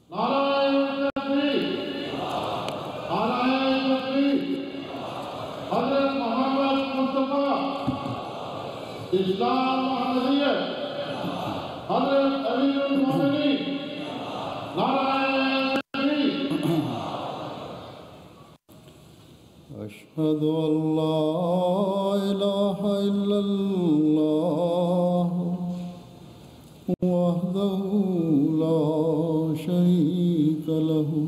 नारायण तकबीर, नारायण तकबीर। हज़रत मोहम्मद मुस्तफा इस्लाम अहमदियत, हज़रत अमीरुल मोमिनीन, नारायण तकबीर। अशहदु अल्ला इलाहा इल्लल्लाह वहदहु ला शरीका लहु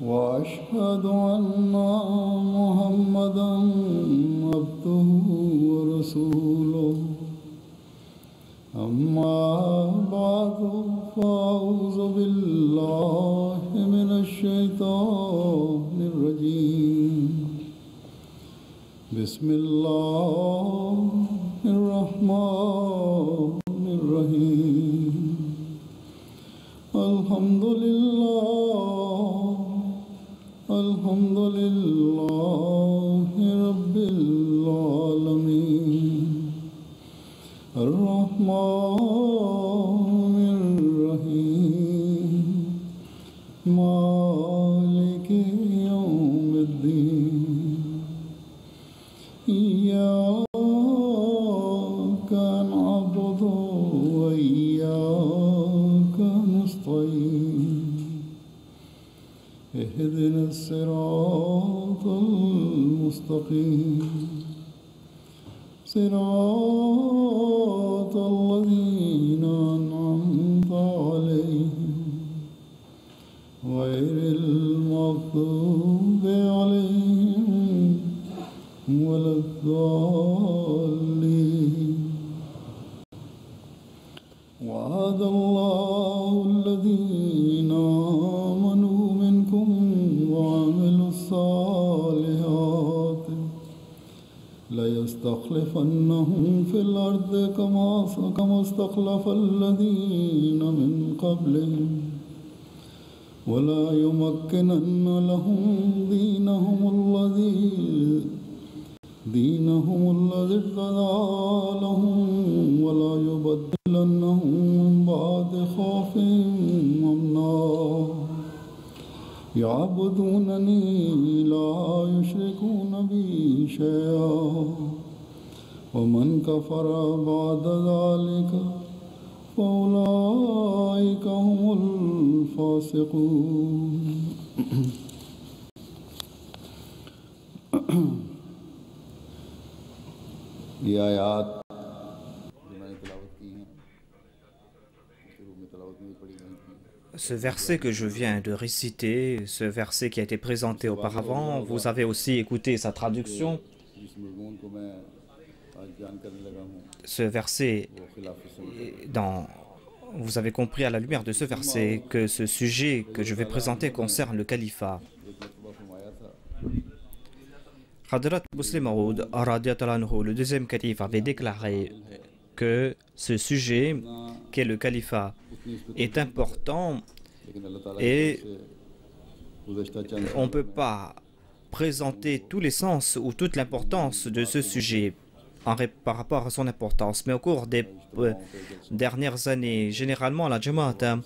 व अशहदु अन्ना मुहम्मदन अब्दुहु व रसूलुहु। अम्मा बादु फ़अऊज़ु बिल्लाहि मिनश शैतानिर रजीम। बिस्मिल्लाहिर रहमानिर रहीम। अल्हम्दुलिल्लाहि रब्बिल आलमीन। अर्रहमानिर रहीम। मालिकि यौमिद्दीन। इय्याका नअबुदु व इय्याका नस्तईन। इहदिनस सिरातल मुस्तकीम। सिरातल लज़ीना अनअमता अलैहिम गैरिल मग़दूबि अलैहिम वलद्दाल्लीन। वअदल्लाहु अल्लज़ीना आमनू मिनकुम वअमिलुस्सालिहाति लयस्तख़्लिफ़न्नहुम फ़िल अर्दि कमा इस्तख़्लफ़ल लज़ीना मिन क़ब्लिहिम वला युमक्किनन्न लहुम दीनहुमुल्लज़ी इर्तज़ा लहुम वला युबद्दिलन्नहुम मिन बअदि ख़ौफ़िहिम अमना यअबुदूननी ला युशरिकून बी शैआ वमन कफ़र बअद ज़ालिका फ़उलाइका हुमुल फ़ासिक़ून। ये आयात जो मैंने तिलावत की हैं, शुरू में तिलावत में पढ़ी गई थी। Ce verset que je viens de réciter, ce verset qui a été présenté auparavant, vous avez aussi écouté sa traduction. Ce verset, vous avez compris à la lumière de ce verset que ce sujet que je vais présenter concerne le califat. Hadrat Muslim Maud, le deuxième calife, avait déclaré que ce sujet, qu'est le califat, est important et on ne peut pas présenter tous les sens ou toute l'importance de ce sujet par rapport à son importance. Mais au cours des dernières années, généralement la Jamaat,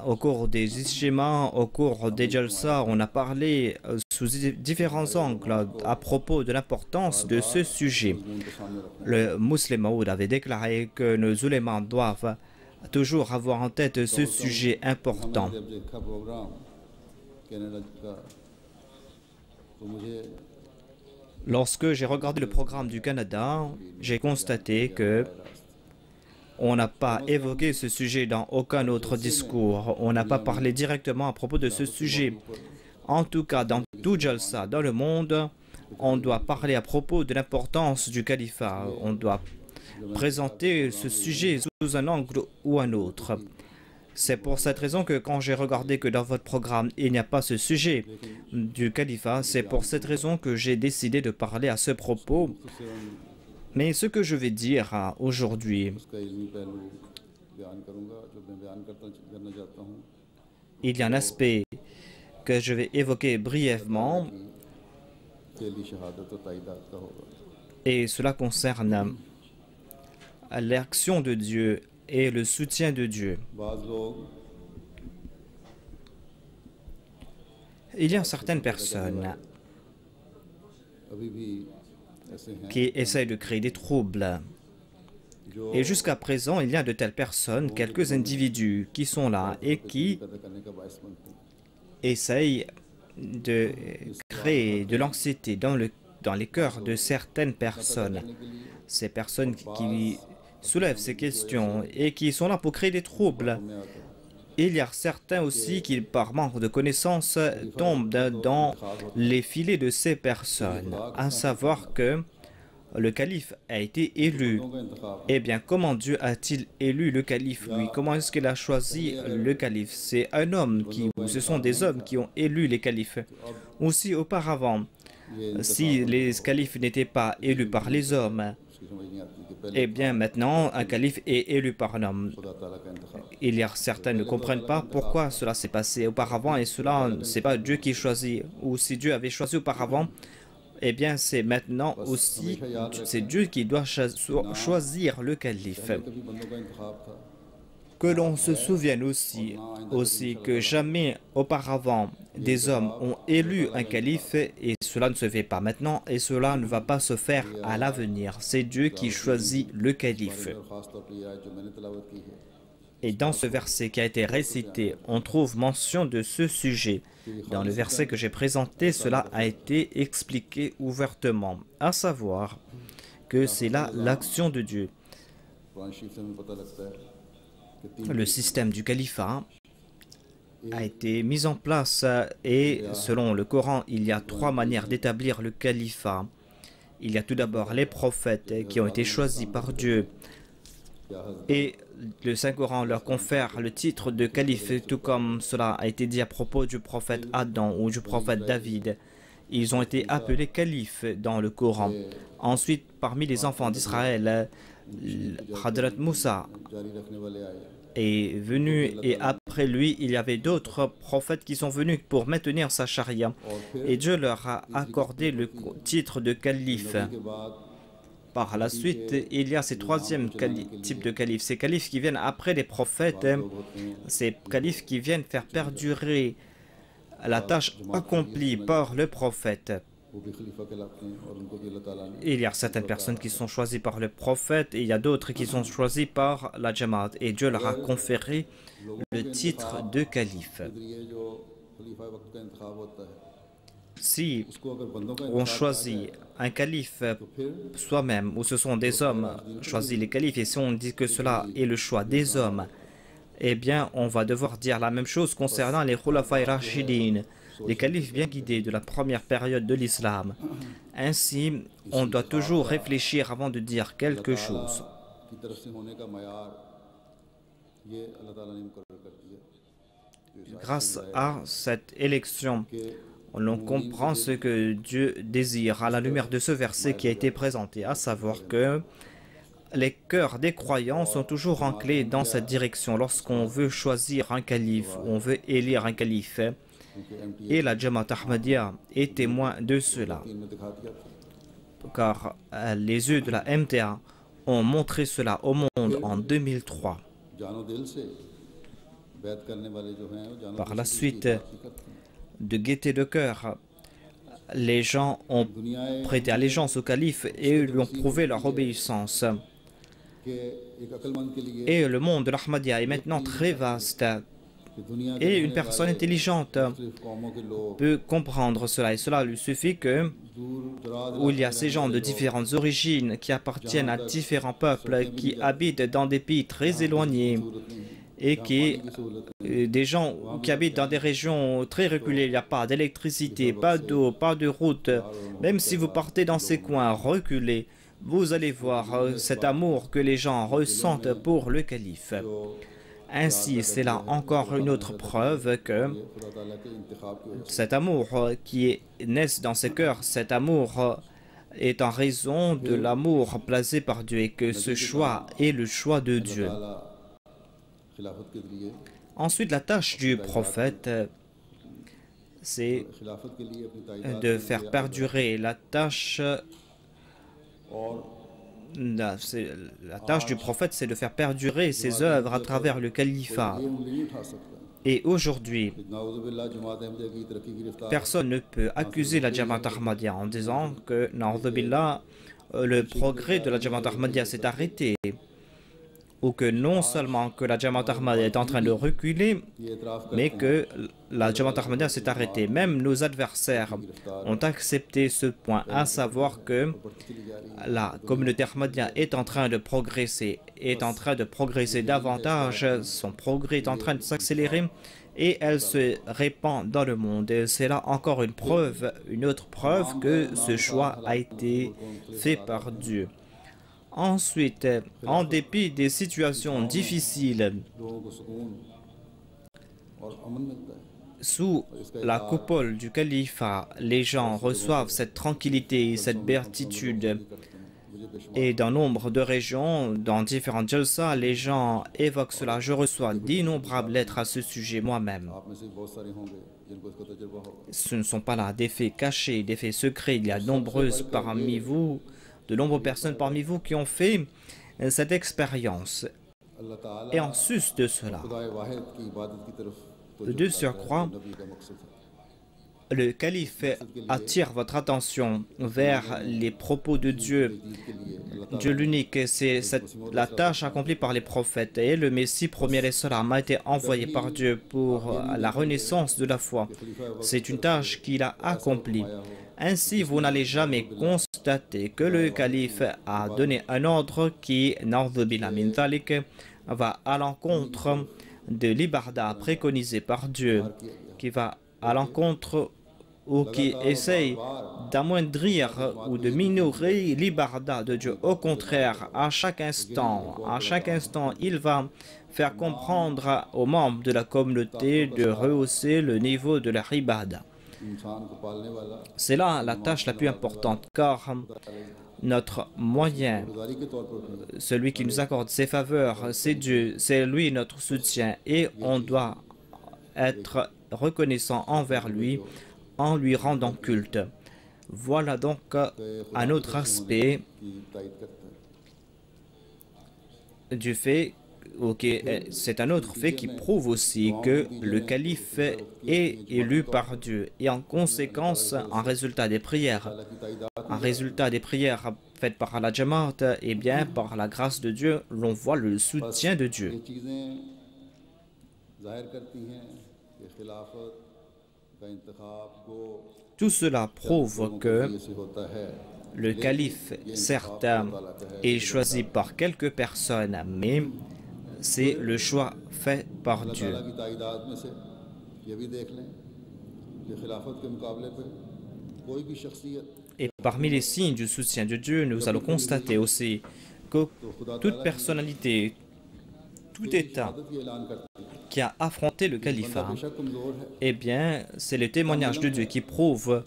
au cours des ijtimas, au cours des jalsa, on a parlé sous différents angles à propos de l'importance de ce sujet. Le Muslim Maud avait déclaré que nos ulémas doivent toujours avoir en tête ce sujet important. Lorsque j'ai regardé le programme du Canada, j'ai constaté que on n'a pas évoqué ce sujet dans aucun autre discours. On n'a pas parlé directement à propos de ce sujet. En tout cas, dans tout Jalsa, dans le monde, on doit parler à propos de l'importance du califat. On doit présenter ce sujet sous un angle ou un autre. C'est pour cette raison que quand j'ai regardé que dans votre programme, il n'y a pas ce sujet du califat, c'est pour cette raison que j'ai décidé de parler à ce propos. Mais ce que je vais dire aujourd'hui, il y a un aspect que je vais évoquer brièvement et cela concerne l'action de Dieu et le soutien de Dieu. बाज़ लोग Il y a certaines personnes अभी भी ऐसे हैं qui essayent de créer des troubles. जो Et jusqu'à présent, il y a de telles personnes, quelques individus qui sont là et qui पैदा करने का बायस बनते हैं essayent de créer de l'anxiété dans les cœurs de certaines personnes. करने के लिए Ces personnes qui soulèvent ces questions et qui sont là pour créer des troubles. में आता है Il y a certains aussi qui, par manque de connaissances, tombent dans les filets de ces personnes, à savoir que le calife a été élu. दोनों का इंतखाब Eh bien, comment Dieu a-t-il élu le calife, lui? Comment est-ce qu'il a choisi le calife? C'est un homme ou ce sont des hommes qui ont élu les califes. Aussi, auparavant, ये si les califes n'étaient pas élus par les hommes, उसकी समझ नहीं आती कि पहले eh bien, maintenant, un calife est élu par un homme. खुदा ताला का इंतखाब Il y a certains ne comprennent pas pourquoi cela s'est passé auparavant et cela, c'est pas Dieu qui choisit. Ou si Dieu avait choisi auparavant, eh bien, c'est maintenant aussi, c'est Dieu qui doit choisir le calife. पहले कभी बंदों का इंतखाब था Que l'on se souvienne aussi que jamais auparavant des hommes ont élu un calife et cela ne se fait pas maintenant et cela ne va pas se faire à l'avenir. C'est Dieu qui choisit le calife. और खास तौर पर ये आयत जो मैंने तिलावत की है Et dans ce verset qui a été récité, on trouve mention de ce sujet. Dans le verset que j'ai présenté, cela a été expliqué ouvertement, à savoir que c'est là l'action de Dieu. Quran शरीफ से हमें पता लगता है कि तीन Le système du califat a été mis en place et selon le Coran, il y a trois manières d'établir le califat. Il y a tout d'abord les prophètes qui ont été choisis par Dieu et le Saint-Coran leur confère le titre de calife, tout comme cela a été dit à propos du prophète Adam ou du prophète David. Ils ont été appelés califes dans le Coran. Ensuite, parmi les enfants d'Israël, Hadrat Moussa जारी रखने वाले आए est venu et après lui, il y avait d'autres prophètes qui sont venus pour maintenir sa charia. Et Dieu leur a accordé le titre de calife. के बाद Par la suite, il y a ces troisième type de califes, ces califes qui viennent après les prophètes, लोग होते हैं ces califes qui viennent faire perdurer la tâche accomplie par le prophète. वो भी खलीफा कहलाते हैं और उनको भी अल्लाह ताला ने Il y a certaines personnes qui sont choisies par le prophète et il y a d'autres qui sont choisies par la Jamaat. Et Dieu leur a conféré le titre de calife. फिर ये जो खलीफा वक्त का इंतखाब होता है Si उसको अगर बंदों का on इंतखाब choisit un calife तो फिर soi-même, ou ce sont des hommes choisis les califes, et si on dit que cela est le choix des hommes, eh bien, on va devoir dire la même chose concernant les Khulafa'i Rashidin, les califes bien guidés de la première période de l'islam. Ainsi, on doit toujours réfléchir avant de dire quelque chose. की तरफ से होने का मयार ये अल्लाह ताला ने मुकर्रर कर दिया Grâce à cette élection, on comprend ce que Dieu désire à la lumière de ce verset qui a été présenté, à savoir que les cœurs des croyants sont toujours enclins dans cette direction lorsqu'on veut choisir un calife, on veut élire un calife. क्योंकि Et la Jamaat Ahmadiyya est témoin de cela, MTA में दिखा दिया था car les yeux de la MTA ont montré cela au monde en 2003. जानो दिल से बैत करने वाले जो हैं वो जानो Par दिल la से suite, बात नहीं करते de gaieté de cœur, les gens ont दुनिया prêté allégeance au calife et lui ont prouvé leur obéissance. के एक अक्लमंद के लिए Et le monde de l'Ahmadiyya est maintenant très vaste कि दुनिया के et une रहने personne वाले intelligente मुख्तलिफ कौमों के लोग peut comprendre cela et cela lui suffit que दूर दराज où il y a ces gens de différentes origines qui appartiennent à différents peuples qui habitent dans des pays très éloignés et qui des gens qui habitent dans des régions très reculées, il n'y a pas d'électricité, pas d'eau, pas de route. Même si vous partez dans ces coins reculés, vous allez voir cet amour que les gens ressentent pour le calife. Ainsi, c'est là encore une autre preuve que खुदा ताला के इंतखाब की वजह cet amour qui naît dans ces cœurs, cet amour est en raison de l'amour placé par Dieu et que ce choix est le choix de से Dieu. ताला खिलाफत के लिए Ensuite, la tâche du prophète, c'est खिलाफत के लिए अपनी ताइदाद de faire perdurer la tâche और La tâche du prophète, c'est de faire perdurer ses œuvres à travers le califat. Et aujourd'hui, personne ne peut accuser la Jamaat Ahmadiyya en disant que, na'udhu billah, le progrès de la Jamaat Ahmadiyya s'est arrêté, ou que non seulement que la Jamaat Ahmadiyya est en train de reculer, mais que la Jamaat Ahmadiyya s'est arrêtée. Même nos adversaires ont accepté ce point, à savoir que la communauté Ahmadiyya est en train de progresser, davantage, son progrès est en train de s'accélérer et elle se répand dans le monde. Et c'est là encore une preuve, une autre preuve que ce choix a été fait par Dieu. Ensuite, en dépit des situations difficiles, sous la coupole du califat, les gens reçoivent cette tranquillité, cette béatitude. Et dans nombre de régions, dans différentes jalsa, les gens évoquent cela. Je reçois d'innombrables lettres à ce sujet moi-même. Ce ne sont pas là des faits cachés, des faits secrets. Il y a de nombreuses personnes parmi vous qui ont fait cette expérience. Et en sus de cela, de surcroît, le calife attire votre attention vers les propos de Dieu. Dieu l'unique, c'est la tâche accomplie par les prophètes. Et le Messie premier a été envoyé par Dieu pour la renaissance de la foi. C'est une tâche qu'il a accomplie. Ainsi, vous n'allez jamais constater que le calife a donné un ordre qui, na'udhu billah min dhalik, va à l'encontre de l'ibarda préconisé par Dieu, qui va à l'encontre ou qui essaye d'amoindrir ou de minorer l'ibarda de Dieu. Au contraire, à chaque instant, il va faire comprendre aux membres de la communauté de rehausser le niveau de la ibada. C'est là la tâche la plus importante, car notre moyen, celui qui nous accorde ses faveurs, c'est Dieu, c'est lui notre soutien, et on doit être reconnaissant envers lui en lui rendant culte. Voilà donc un autre aspect du fait, c'est un autre fait qui prouve aussi que le calife est élu par Dieu et en conséquence, en résultat des prières faites par la Jamaat, et bien par la grâce de Dieu, l'on voit le soutien de Dieu. Tout cela prouve que le calife, certes, est choisi par quelques personnes, mais c'est le choix fait par Dieu. Et parmi les signes du soutien de Dieu, nous allons constater aussi que toute personnalité, tout État qui a affronté le califat, eh bien, c'est le témoignage de Dieu qui prouve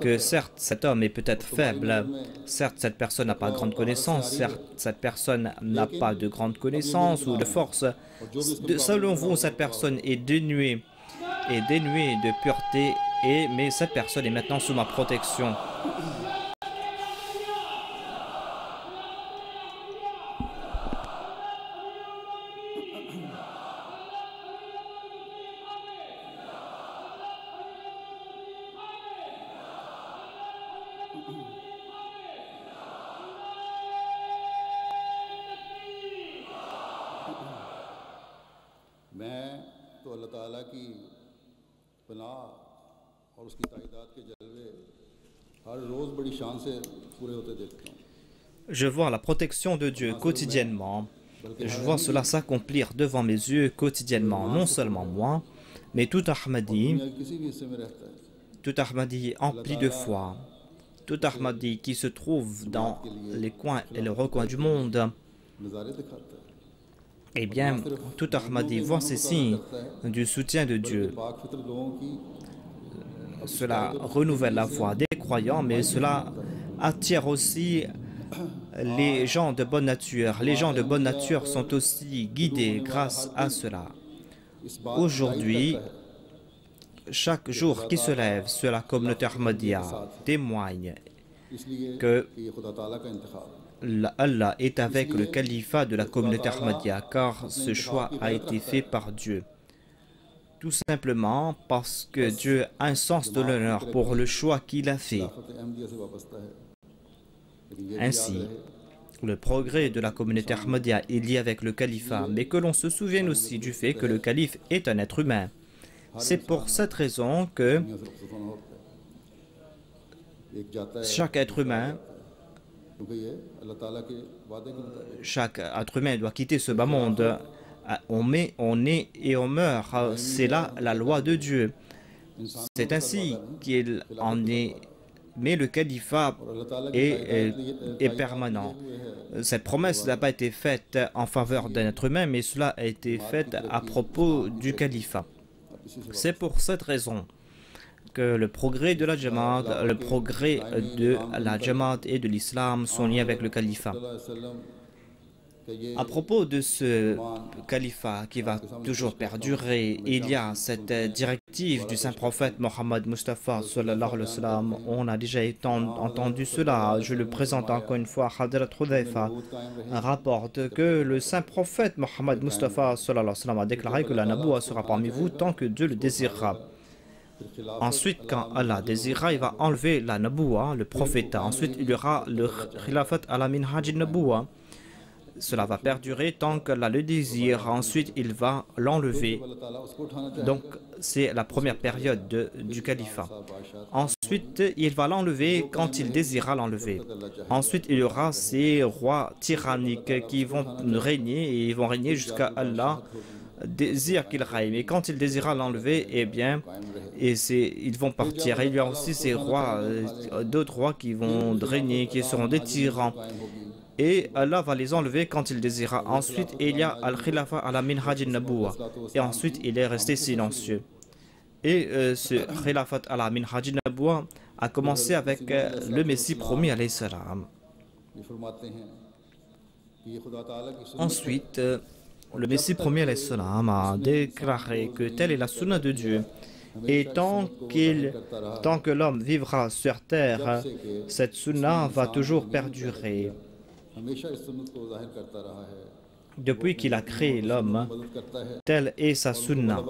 que certes, cet homme est peut-être faible, certes, cette personne n'a pas grande connaissance, certes, cette personne n'a pas de grande connaissance ou de force. Selon vous, cette personne est dénuée de pureté, mais cette personne est maintenant sous ma protection. Je vois la protection de Dieu quotidiennement. Je vois cela s'accomplir devant mes yeux quotidiennement. Non seulement moi, mais tout Ahmadi empli de foi, tout Ahmadi qui se trouve dans les coins et les recoins du monde. Eh bien, tout Ahmadi voit ces signes du soutien de Dieu. Cela renouvelle la foi des croyants, mais cela attire aussi les gens de bonne nature. Les gens de bonne nature sont aussi guidés grâce à cela. Aujourd'hui, chaque jour qui se lève sur la communauté Ahmadiyya témoigne que Allah est avec le califat de la communauté Ahmadiyya, car ce choix a été fait par Dieu. Tout simplement parce que Dieu a un sens de l'honneur pour le choix qu'il a fait. Ainsi, le progrès de la communauté Ahmadiyya est lié avec le califat, mais que l'on se souvienne aussi du fait que le calife est un être humain. C'est pour cette raison que chaque être humain doit quitter ce bas monde. On naît et on meurt. C'est là la loi de Dieu. C'est ainsi qu'il en est. Mais le califat est permanent. Cette promesse n'a pas été faite en faveur d'un être humain, mais cela a été fait à propos du califat. C'est pour cette raison que le progrès de la Jamaat, le progrès de la Jamaat et de l'islam sont liés avec le califat. À propos de ce califat qui va toujours perdurer, il y a cette directive du saint prophète Mohammed Mustafa sallallahu alayhi wa sallam. On a déjà entendu cela. Je le présente encore une fois. Hadrat Hudhaifa rapporte que le saint prophète Mohammed Mustafa sallallahu alayhi wa sallam a déclaré que la naboua sera parmi vous tant que Dieu le désirera. Ensuite, quand Allah désirera, il va enlever la naboua, le prophétat. Ensuite, il y aura le khilafat ala minhaj naboua. Cela va perdurer tant qu'Allah le désire. Ensuite, il va l'enlever. Donc, c'est la première période du califat. Ensuite, il va l'enlever quand il désirera l'enlever. Ensuite, il y aura ces rois tyranniques qui vont régner et ils vont régner jusqu'à Allah désire qu'il règne. Et quand il désirera l'enlever, eh bien, ils vont partir. Et il y a aussi ces rois, d'autres rois qui vont régner, qui seront des tyrans. Et Allah va les enlever quand il désira. Ensuite, il y a Al-Khilafa ala minhaj naboua. Et ensuite, il est resté silencieux. Et ce Khilafat ala minhaj naboua a commencé avec le Messie promis alayhi salam. Ensuite, le Messie promis alayhi salam a déclaré que telle est la sunna de Dieu. Et tant que l'homme vivra sur terre, cette sunna va toujours perdurer. Depuis qu'il a créé l'homme, telle est sa sunna,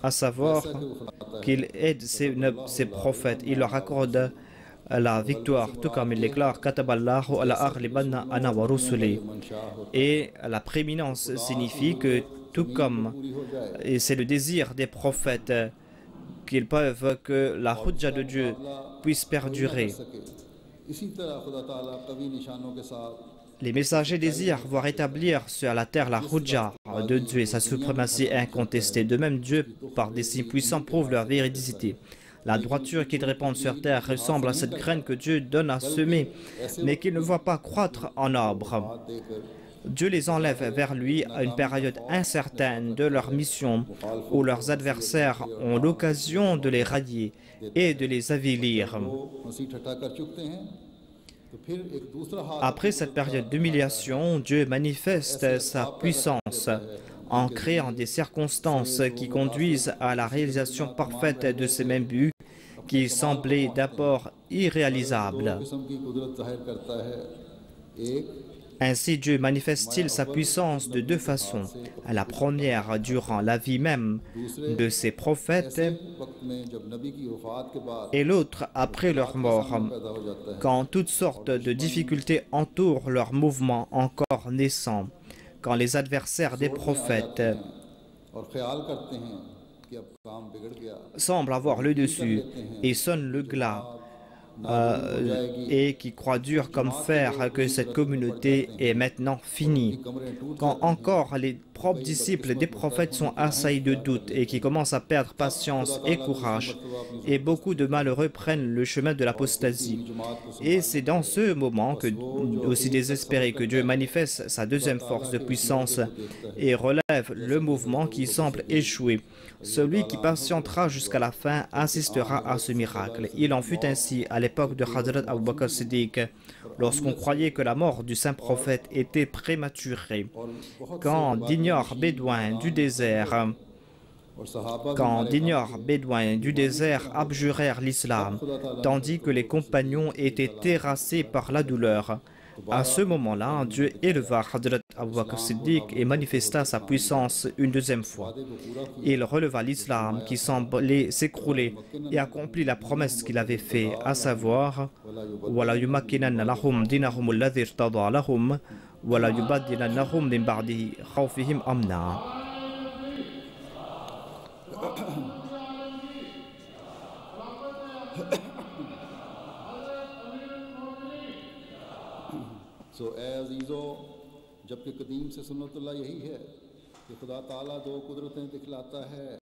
à savoir qu'il aide ses prophètes, il leur accorde la victoire, tout comme il déclare Kataballahu ala aghlibanna ana wa rusuli. Et la prééminence signifie que tout comme, et c'est le désir des prophètes qu'ils peuvent que la hujja de Dieu puisse perdurer. Les messagers désirent voir établir sur la terre la hujja de Dieu et sa suprématie incontestée. De même, Dieu, par des signes puissants, prouve leur véridicité. La droiture qu'ils répandent sur terre ressemble à cette graine que Dieu donne à semer, mais qu'ils ne voient pas croître en arbre. Dieu les enlève vers lui à une période incertaine de leur mission, où leurs adversaires ont l'occasion de les rallier et de les avilir. Après cette période d'humiliation, Dieu manifeste sa puissance en créant des circonstances qui conduisent à la réalisation parfaite de ces mêmes buts qui semblaient d'abord irréalisables. Ainsi, Dieu manifeste-t-il sa puissance de deux façons. La première, durant la vie même de ses prophètes, et l'autre, après leur mort, quand toutes sortes de difficultés entourent leur mouvement encore naissant, quand les adversaires des prophètes semblent avoir le dessus et sonnent le glas, et qui croient dur comme fer que cette communauté est maintenant finie. Quand encore les propres disciples des prophètes sont assaillis de doutes et qui commencent à perdre patience et courage, et beaucoup de malheureux prennent le chemin de l'apostasie. Et c'est dans ce moment, aussi désespéré, que Dieu manifeste sa deuxième force de puissance et relève le mouvement qui semble échouer. Celui qui patientera jusqu'à la fin assistera à ce miracle. Il en fut ainsi à l'époque de Hazrat Abu Bakr Siddiq, lorsqu'on croyait que la mort du saint prophète était prématurée. Quand d'ignores bédouins du désert abjurèrent l'islam, tandis que les compagnons étaient terrassés par la douleur, À ce moment-là, Dieu éleva Hadrat Abu Bakr Siddiq et manifesta sa puissance une deuxième fois. Il releva l'islam qui semblait s'écrouler et accomplit la promesse qu'il avait faite, à savoir وَلَا يُمَكِّنَنَّ لَهُمْ دِينَهُمُ الَّذِي ارْتَضَىٰ لَهُمْ وَلَا يُبَدِّلَنَّهُمْ مِنْ بَعْدِ خَوْفِهِمْ أَمْنًا. सो ए अजीज़ो, जबकि कदीम से सुन्नतुल्लाह यही है कि खुदा ताला दो कुदरतें दिखलाता है।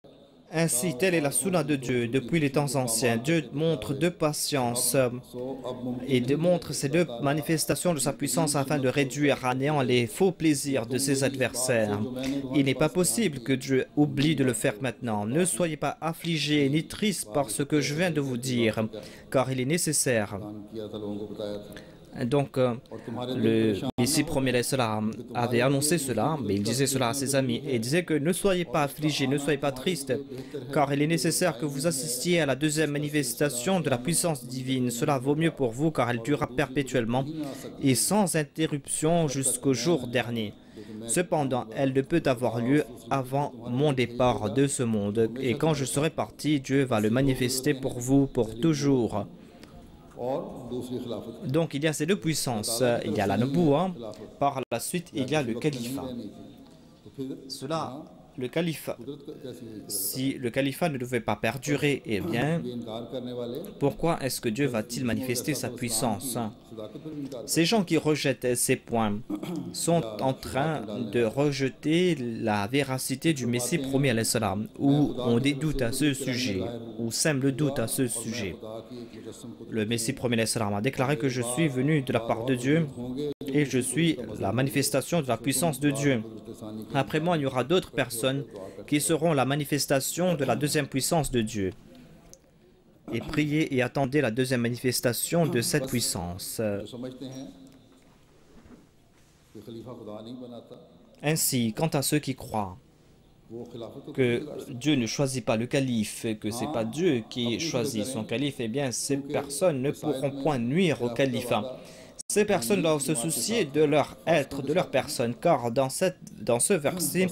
Ainsi, telle est la sunna de Dieu depuis les temps anciens. Dieu montre deux patiences et démontre ces deux manifestations de sa puissance afin de réduire à néant les faux plaisirs de ses adversaires. Il n'est pas possible que Dieu oublie de le faire maintenant. Ne soyez pas affligés ni tristes par ce que je viens de vous dire, car il est nécessaire. Donc, le Messie premier avait annoncé cela, mais il disait cela à ses amis et il disait que ne soyez pas affligés, ne soyez pas tristes, car il est nécessaire que vous assistiez à la deuxième manifestation de la puissance divine. Cela vaut mieux pour vous, car elle durera perpétuellement et sans interruption jusqu'au jour dernier. Cependant, elle ne peut avoir lieu avant mon départ de ce monde. Et quand je serai parti, Dieu va le manifester pour vous pour toujours. Donc il y a ces deux puissances. Il y a la Nubuwa, par la suite il y a le califat. Cela, le califat, si le califat ne devait pas perdurer, eh bien, pourquoi est-ce que Dieu va-t-il manifester sa puissance? Ces gens qui rejettent ces points sont en train de rejeter la véracité du Messie promis alayhi salam, ou ont des doutes à ce sujet, ou sèment le doute à ce sujet. Le Messie promis alayhi salam a déclaré que je suis venu de la part de Dieu et je suis la manifestation de la puissance de Dieu. Après moi, il y aura d'autres personnes qui seront la manifestation de la deuxième puissance de Dieu. Et priez et attendez la deuxième manifestation de cette puissance. Ainsi, quant à ceux qui croient que Dieu ne choisit pas le calife, que ce n'est pas Dieu qui choisit son calife, eh bien, ces personnes ne pourront point nuire au califat. Ces personnes doivent se soucier de leur être, de leur personne, car dans ce verset,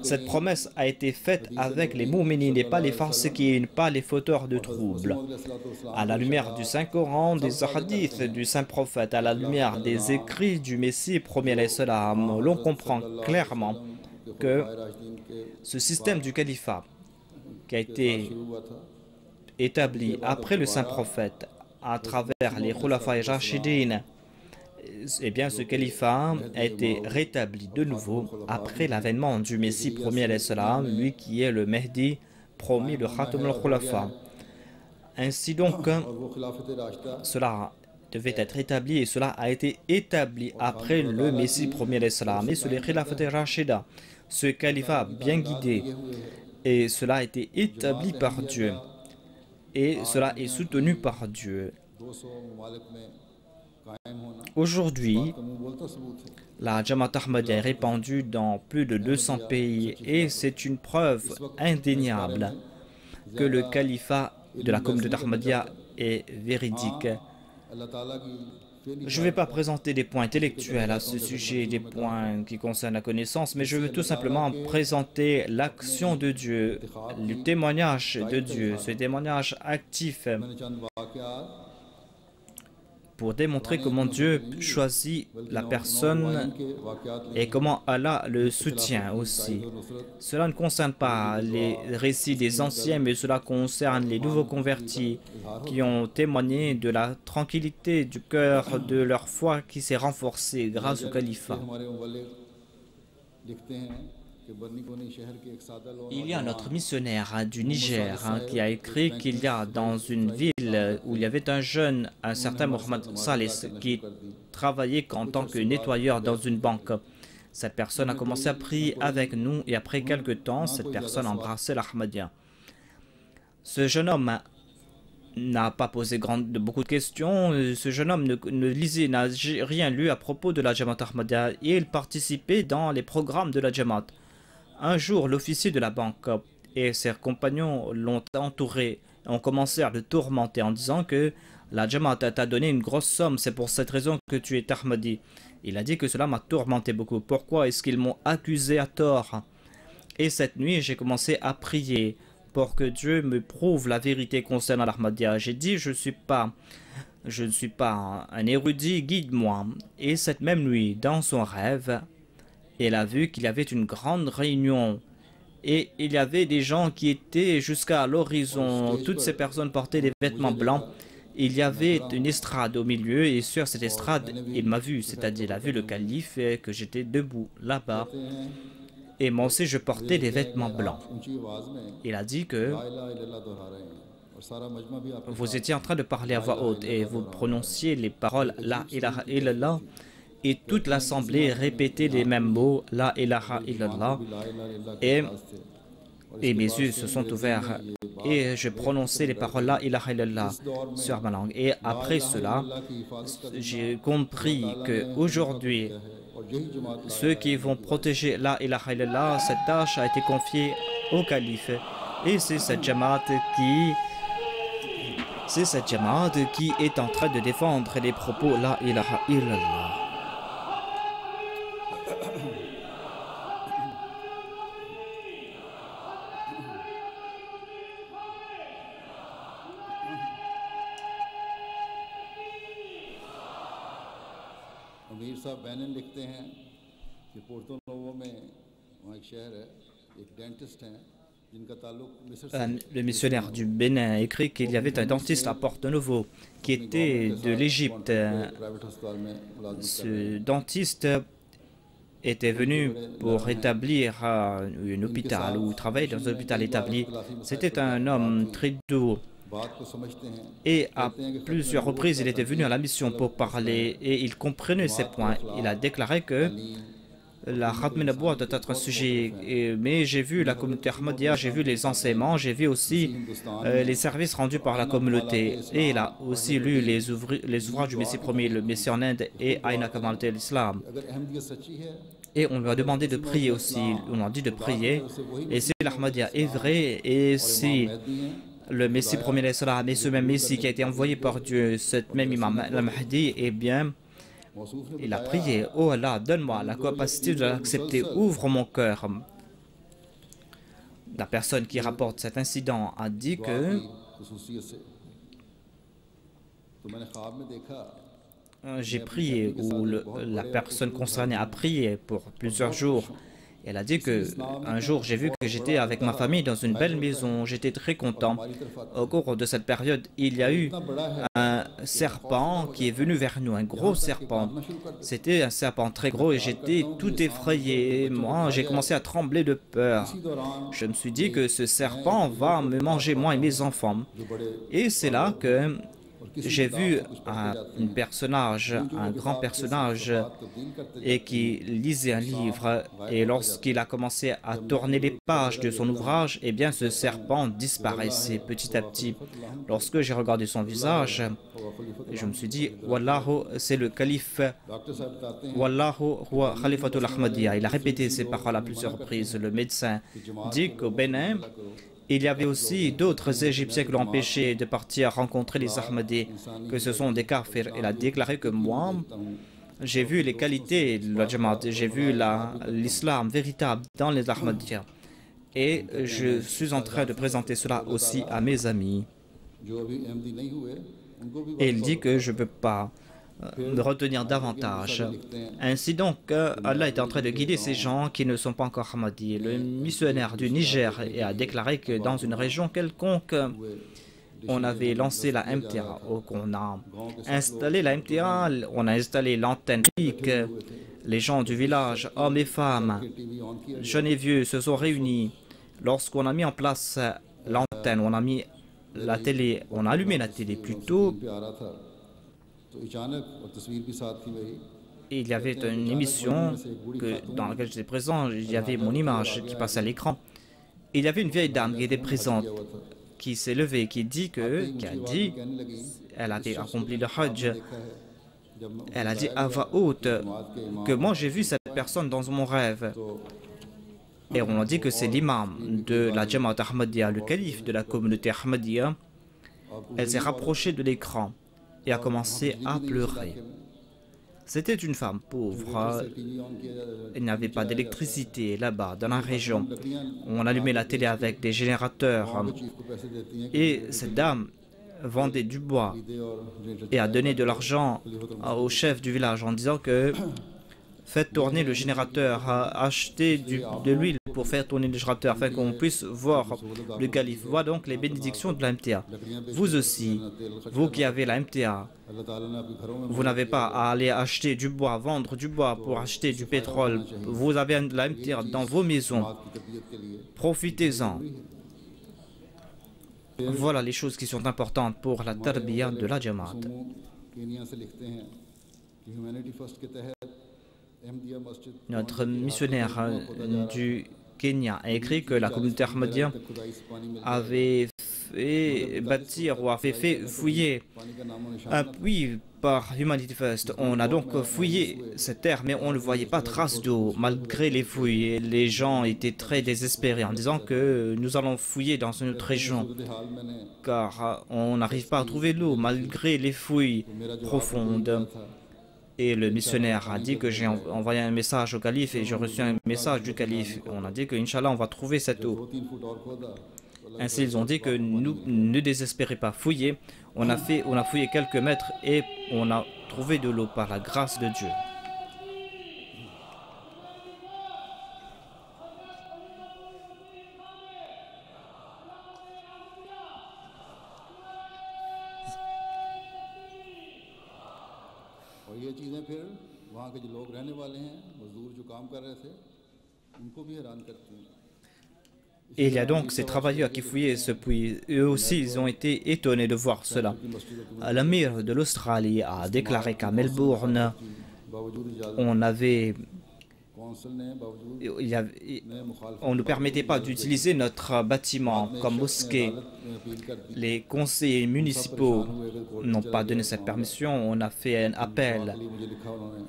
cette promesse a été faite avec les mouminin et pas les fasiqin, pas les fauteurs de troubles. À la lumière du Saint-Coran, des hadiths du Saint-Prophète, à la lumière des écrits du Messie premier alayhi salam, l'on comprend clairement que ce système du califat qui a été établi après le Saint-Prophète à travers les Khulafa et Rashidin, eh bien, ce califat a été rétabli de nouveau après l'avènement du Messie premier alayhi salam, lui qui est le Mehdi promis, le Khatam al-Khulafa. Ainsi donc, cela devait être établi et cela a été établi après le Messie premier alayhi salam. Et sur les Khilafat Rashida, ce califat bien guidé, et cela a été établi par Dieu et cela est soutenu par Dieu. Aujourd'hui, la Jamaat Ahmadiyya est répandue dans plus de 200 pays et c'est une preuve indéniable que le califat de la communauté Ahmadiyya est véridique. Je ne vais pas présenter des points intellectuels à ce sujet, des points qui concernent la connaissance, mais je veux tout simplement présenter l'action de Dieu, le témoignage de Dieu, ce témoignage actif, pour démontrer comment Dieu choisit la personne et comment Allah le soutient aussi. Cela ne concerne pas les récits des anciens, mais cela concerne les nouveaux convertis qui ont témoigné de la tranquillité du cœur de leur foi qui s'est renforcée grâce au califat. Il y a notre missionnaire du Niger qui a écrit qu'il y a dans une ville où il y avait un jeune, un certain Mohamed Saleh, qui travaillait en tant que nettoyeur dans une banque. Cette personne a commencé à prier avec nous et après quelques temps, cette personne a embrassé l'Ahmadiyya. Ce jeune homme n'a pas posé beaucoup de questions. Ce jeune homme n'a rien lu à propos de la Jamaat Ahmadiyya et il participait dans les programmes de la Jamaat. Un jour, l'officier de la banque et ses compagnons l'ont entouré et ont commencé à le tourmenter en disant que la Jamaat t'a donné une grosse somme, c'est pour cette raison que tu es Ahmadi. Il a dit que cela m'a tourmenté beaucoup. Pourquoi est-ce qu'ils m'ont accusé à tort? Et cette nuit, j'ai commencé à prier pour que Dieu me prouve la vérité concernant l'Ahmadiyya. J'ai dit, je ne suis pas un érudit, guide-moi. Et cette même nuit, dans son rêve, elle a vu qu'il y avait une grande réunion. Et il y avait des gens qui étaient jusqu'à l'horizon. Toutes ces personnes portaient des vêtements blancs. Il y avait une estrade au milieu et sur cette estrade, il m'a vu, c'est-à-dire il a vu le calife et que j'étais debout là-bas. Et moi aussi, je portais des vêtements blancs. Il a dit que vous étiez en train de parler à voix haute et vous prononciez les paroles La ilaha illallah et toute l'assemblée répétait les mêmes mots La ilaha illallah et mes yeux se sont ouverts et je prononçais les paroles La ilaha illallah sur ma langue. Et après cela, j'ai compris qu'aujourd'hui, ceux qui vont protéger La ilaha illallah, cette tâche a été confiée au calife. Et c'est cette jamaat qui est en train de défendre les propos La ilaha illallah. अमीर साहब बैनन लिखते हैं कि Porto novo में वहाँ एक शहर है एक डेंटिस्ट हैं जिनका ताल्लुक मिस्र से Le missionnaire du Bénin a écrit qu'il y avait un dentiste à Porto Novo qui était de l'Égypte. Private अस्पताल में मुलाजिमत कर Ce dentiste était venu pour établir un hôpital ou travailler dans un hôpital établi. C'était un homme très doux. बात को समझते हैं Et à plusieurs reprises, il était venu à la mission pour parler et il comprenait ses points. Il a déclaré que la Khatm Naboua doit être un sujet, mais j'ai vu la communauté Ahmadiyya, j'ai vu les enseignements, j'ai vu aussi les services rendus par la communauté. Et il a aussi lu les ouvrages du Messie premier, le Messie en Inde et Aïna Kamal de l'Islam. अगर अहमदियत सच्ची है Et on lui a demandé de prier aussi. On a dit de prier. Et si l'Ahmadiyya est vrai, et si le Messie premier l'Islam et ce même Messie qui a été envoyé par Dieu, cet même imam al-Mahdi, eh bien, मौसूफ ने il a prié, oh Allah, donne-moi la capacité de l'accepter, ouvre mon cœur. La personne qui rapporte cet incident a dit que खसूसियत से तो मैंने ख्वाब में देखा j'ai prié, ou la personne concernée a prié pour plusieurs jours. Elle a dit que un jour j'ai vu que j'étais avec ma famille dans une belle maison, j'étais très content. Au cours de cette période, il y a eu un serpent qui est venu vers nous, un gros serpent. C'était un serpent très gros et j'étais tout effrayé. Moi, j'ai commencé à trembler de peur. Je me suis dit que ce serpent va me manger, moi et mes enfants. Et c'est là que j'ai vu un grand personnage, et qui lisait un livre. Et lorsqu'il a commencé à tourner les pages de son ouvrage, eh bien ce serpent disparaissait petit à petit. Lorsque j'ai regardé son visage, je me suis dit, Wallahu, c'est le calife, Wallahu huwa khalifatul Ahmadiyya. Il a répété ces paroles à plusieurs reprises. Le médecin dit qu'au Bénin, il y avait aussi d'autres Égyptiens qui l'ont empêché de partir rencontrer les Ahmadis, que ce sont des kafirs. Il a déclaré que moi, j'ai vu les qualités de la Jamaat, j'ai vu l'islam véritable dans les Ahmadiyya. Et je suis en train de présenter cela aussi à mes amis. जो अभी अहमदी नहीं हुए उनको भी Et il dit que je ne peux pas me retenir davantage. Ainsi donc, Allah est en train de guider ces gens qui ne sont pas encore Ahmadis. Le missionnaire du Niger a déclaré que dans une région quelconque, on avait lancé la MTA, on a installé la MTA, on a installé l'antenne publique. Les gens du village, hommes et femmes, jeunes et vieux, se sont réunis. Lorsqu'on a mis en place l'antenne, on a mis la télé, on a allumé la télé plutôt. पे आ रहा था तो अचानक और तस्वीर भी साथ थी मेरी Il y avait une émission dans laquelle j'étais présent, il y avait mon image qui passait à l'écran. Il y avait une vieille dame qui était présente, qui s'est levée, qui a dit, elle avait accompli le Hajj. Elle a dit à voix haute que moi j'ai vu cette personne dans mon rêve. Et on a dit que c'est l'imam de la Jamaat Ahmadiyya, le calife de la communauté Ahmadiyya. Elle s'est rapprochée de l'écran et a commencé à pleurer. C'était une femme pauvre. Il n'y avait pas d'électricité là-bas, dans la région. On allumait la télé avec des générateurs. Et cette dame vendait du bois et a donné de l'argent au chef du village en disant que faites tourner le générateur, achetez de l'huile pour faire tourner le générateur afin qu'on puisse voir le calife. Voilà donc les bénédictions de la MTA. Vous aussi, vous qui avez la MTA, vous n'avez pas à aller acheter du bois, vendre du bois pour acheter du pétrole. Vous avez la MTA dans vos maisons. Profitez-en. Voilà les choses qui sont importantes pour la tarbiya de la Jamaat. Notre missionnaire du Kenya a écrit que la communauté ahmadiyya avait fait bâtir ou avait fait fouiller un puits par Humanity First. On a donc fouillé cette terre, mais on ne voyait pas trace d'eau. Malgré les fouilles, les gens étaient très désespérés en disant que nous allons fouiller dans une autre région, car on n'arrive pas à trouver l'eau malgré les fouilles profondes. Et le missionnaire a dit que j'ai envoyé un message au calife et j'ai reçu un message du calife. On a dit que, Inch'Allah, on va trouver cette eau. Ainsi, ils ont dit que nous ne désespérez pas, fouillez. On a fouillé quelques mètres et on a trouvé de l'eau par la grâce de Dieu. Et il y a donc ces travailleurs qui fouillaient ce puits. Eux aussi, ils ont été étonnés de voir cela. L'amir de l'Australie a déclaré qu'à Melbourne, on ne permettait pas d'utiliser notre bâtiment comme mosquée. Les conseillers municipaux n'ont pas donné cette permission. On a fait un appel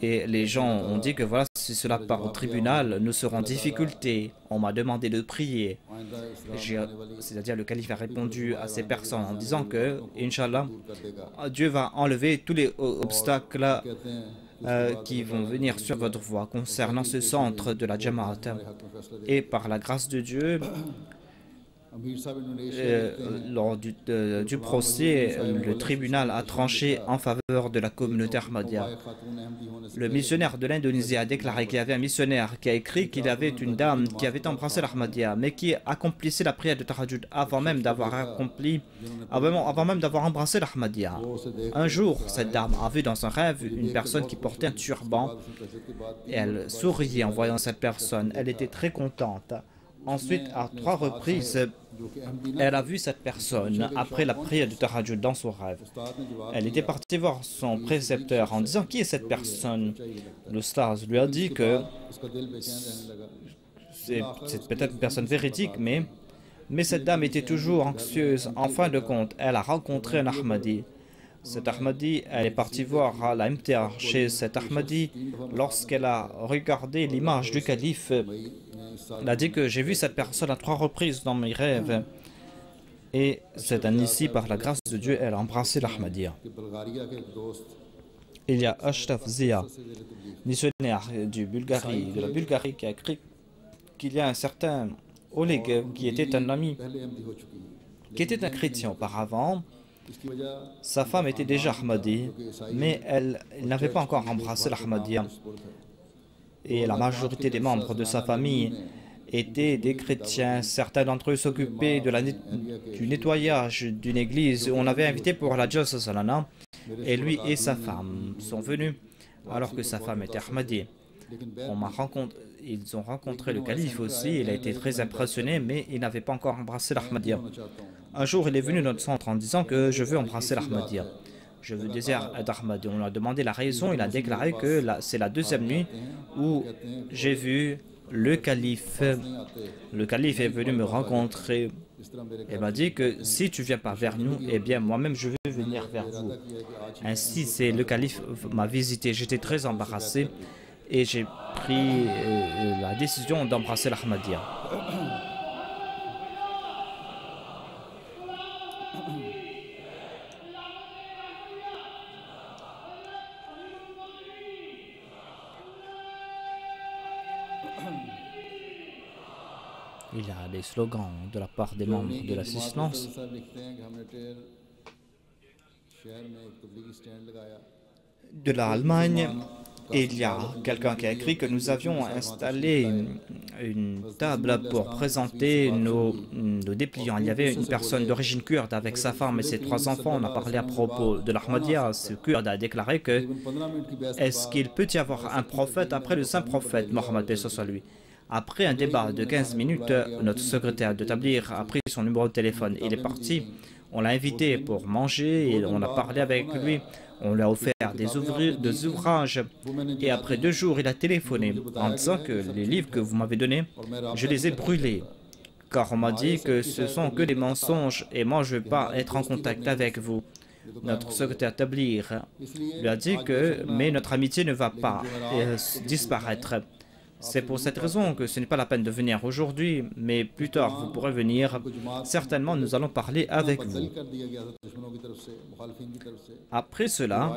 et les gens ont dit que voilà, si cela part au tribunal, nous serons en difficulté. On m'a demandé de prier. C'est-à-dire le calife a répondu à ces personnes en disant que, Inch'Allah, Dieu va enlever tous les obstacles qui vont venir sur votre voie concernant ce centre de la Jamaat. Et par la grâce de Dieu, lors du procès, le tribunal a tranché en faveur de la communauté ahmadiyya. Le missionnaire de l'Indonésie a déclaré qu'il y avait un missionnaire qui a écrit qu'il y avait une dame qui avait embrassé l'ahmadiyya, mais qui accomplissait la prière de Tahajjud avant même d'avoir embrassé l'ahmadiyya. Un jour, cette dame a vu dans un rêve une personne qui portait un turban. Elle souriait en voyant cette personne. Elle était très contente. Ensuite, à 3 reprises, elle a vu cette personne après la prière du Tahajjud dans son rêve. Elle était partie voir son précepteur en disant qui est cette personne. Le Stars lui a dit que c'est peut-être une personne véridique, mais cette dame était toujours anxieuse. En fin de compte, elle a rencontré un Ahmadi. Cet Ahmadi, elle est partie voir la MTA chez cet Ahmadi. Lorsqu'elle a regardé l'image du calife, elle a dit que j'ai vu cette personne à 3 reprises dans mes rêves. Et cette année ici, par la grâce de Dieu, elle a embrassé l'Ahmadiyya. Il y a Ashraf Zia, missionnaire de la Bulgarie, qui a écrit qu'il y a un certain Oleg qui était un ami, qui était un chrétien auparavant. Sa femme était déjà Ahmadi, mais elle n'avait pas encore embrassé l'Ahmadiyya. Et la majorité des membres de sa famille étaient des chrétiens. Certains d'entre eux s'occupaient du nettoyage d'une église. On avait invité pour la Jalsa Salana et lui et sa femme sont venus alors que sa femme était Ahmadi. Ils ont rencontré le calife aussi. Il a été très impressionné, mais il n'avait pas encore embrassé l'Ahmadiyya. Un jour, il est venu dans notre centre en disant que je veux embrasser l'Ahmadiyya. Je veux désir d'Ahmadi. On lui a demandé la raison. Il a déclaré que c'est la 2e nuit où j'ai vu le calife. Le calife est venu me rencontrer et m'a dit que si tu ne viens pas vers nous, eh bien moi-même je vais venir vers vous. Ainsi, c'est le calife m'a visité. J'étais très embarrassé et j'ai pris la décision d'embrasser l'Ahmadiyya. Il y a des slogans de la part des membres de l'assistance. De l'Allemagne, il y a quelqu'un qui a écrit que nous avions installé une table pour présenter nos dépliants. Il y avait une personne d'origine kurde avec sa femme et ses 3 enfants. On a parlé à propos de l'Ahmadiyya. Ce kurde a déclaré que est-ce qu'il peut y avoir un prophète après le saint prophète Mohammed paix soit lui. Après un débat de 15 minutes, notre secrétaire de Tabligh a pris son numéro de téléphone. Il est parti. On l'a invité pour manger et on a parlé avec lui. On lui a offert des ouvrages. Et après 2 jours, il a téléphoné en disant que les livres que vous m'avez donnés, je les ai brûlés. Car on m'a dit que ce sont que des mensonges et moi, je ne veux pas être en contact avec vous. Notre secrétaire Tabligh lui a dit que mais notre amitié ne va pas disparaître. C'est pour cette raison que ce n'est pas la peine de venir aujourd'hui, mais plus tard vous pourrez venir. Certainement, nous allons parler avec vous. Après cela,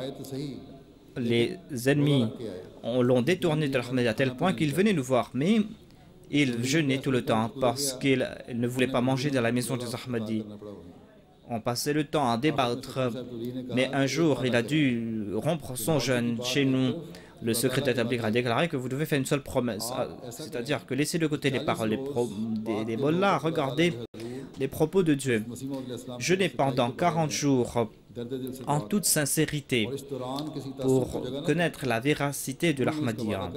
les ennemis l'ont détourné de l'Ahmadiyya à tel point qu'ils venaient nous voir, mais ils jeûnaient tout le temps parce qu'ils ne voulaient pas manger dans la maison des Ahmadis. On passait le temps à débattre, mais un jour, il a dû rompre son jeûne chez nous. Le secrétaire Tabligh a déclaré que vous devez faire une seule promesse, c'est-à-dire que laissez de côté les paroles des mollahs, regardez les propos de Dieu. Jeûnez pendant 40 jours en toute sincérité pour connaître la véracité de l'Ahmadiyya.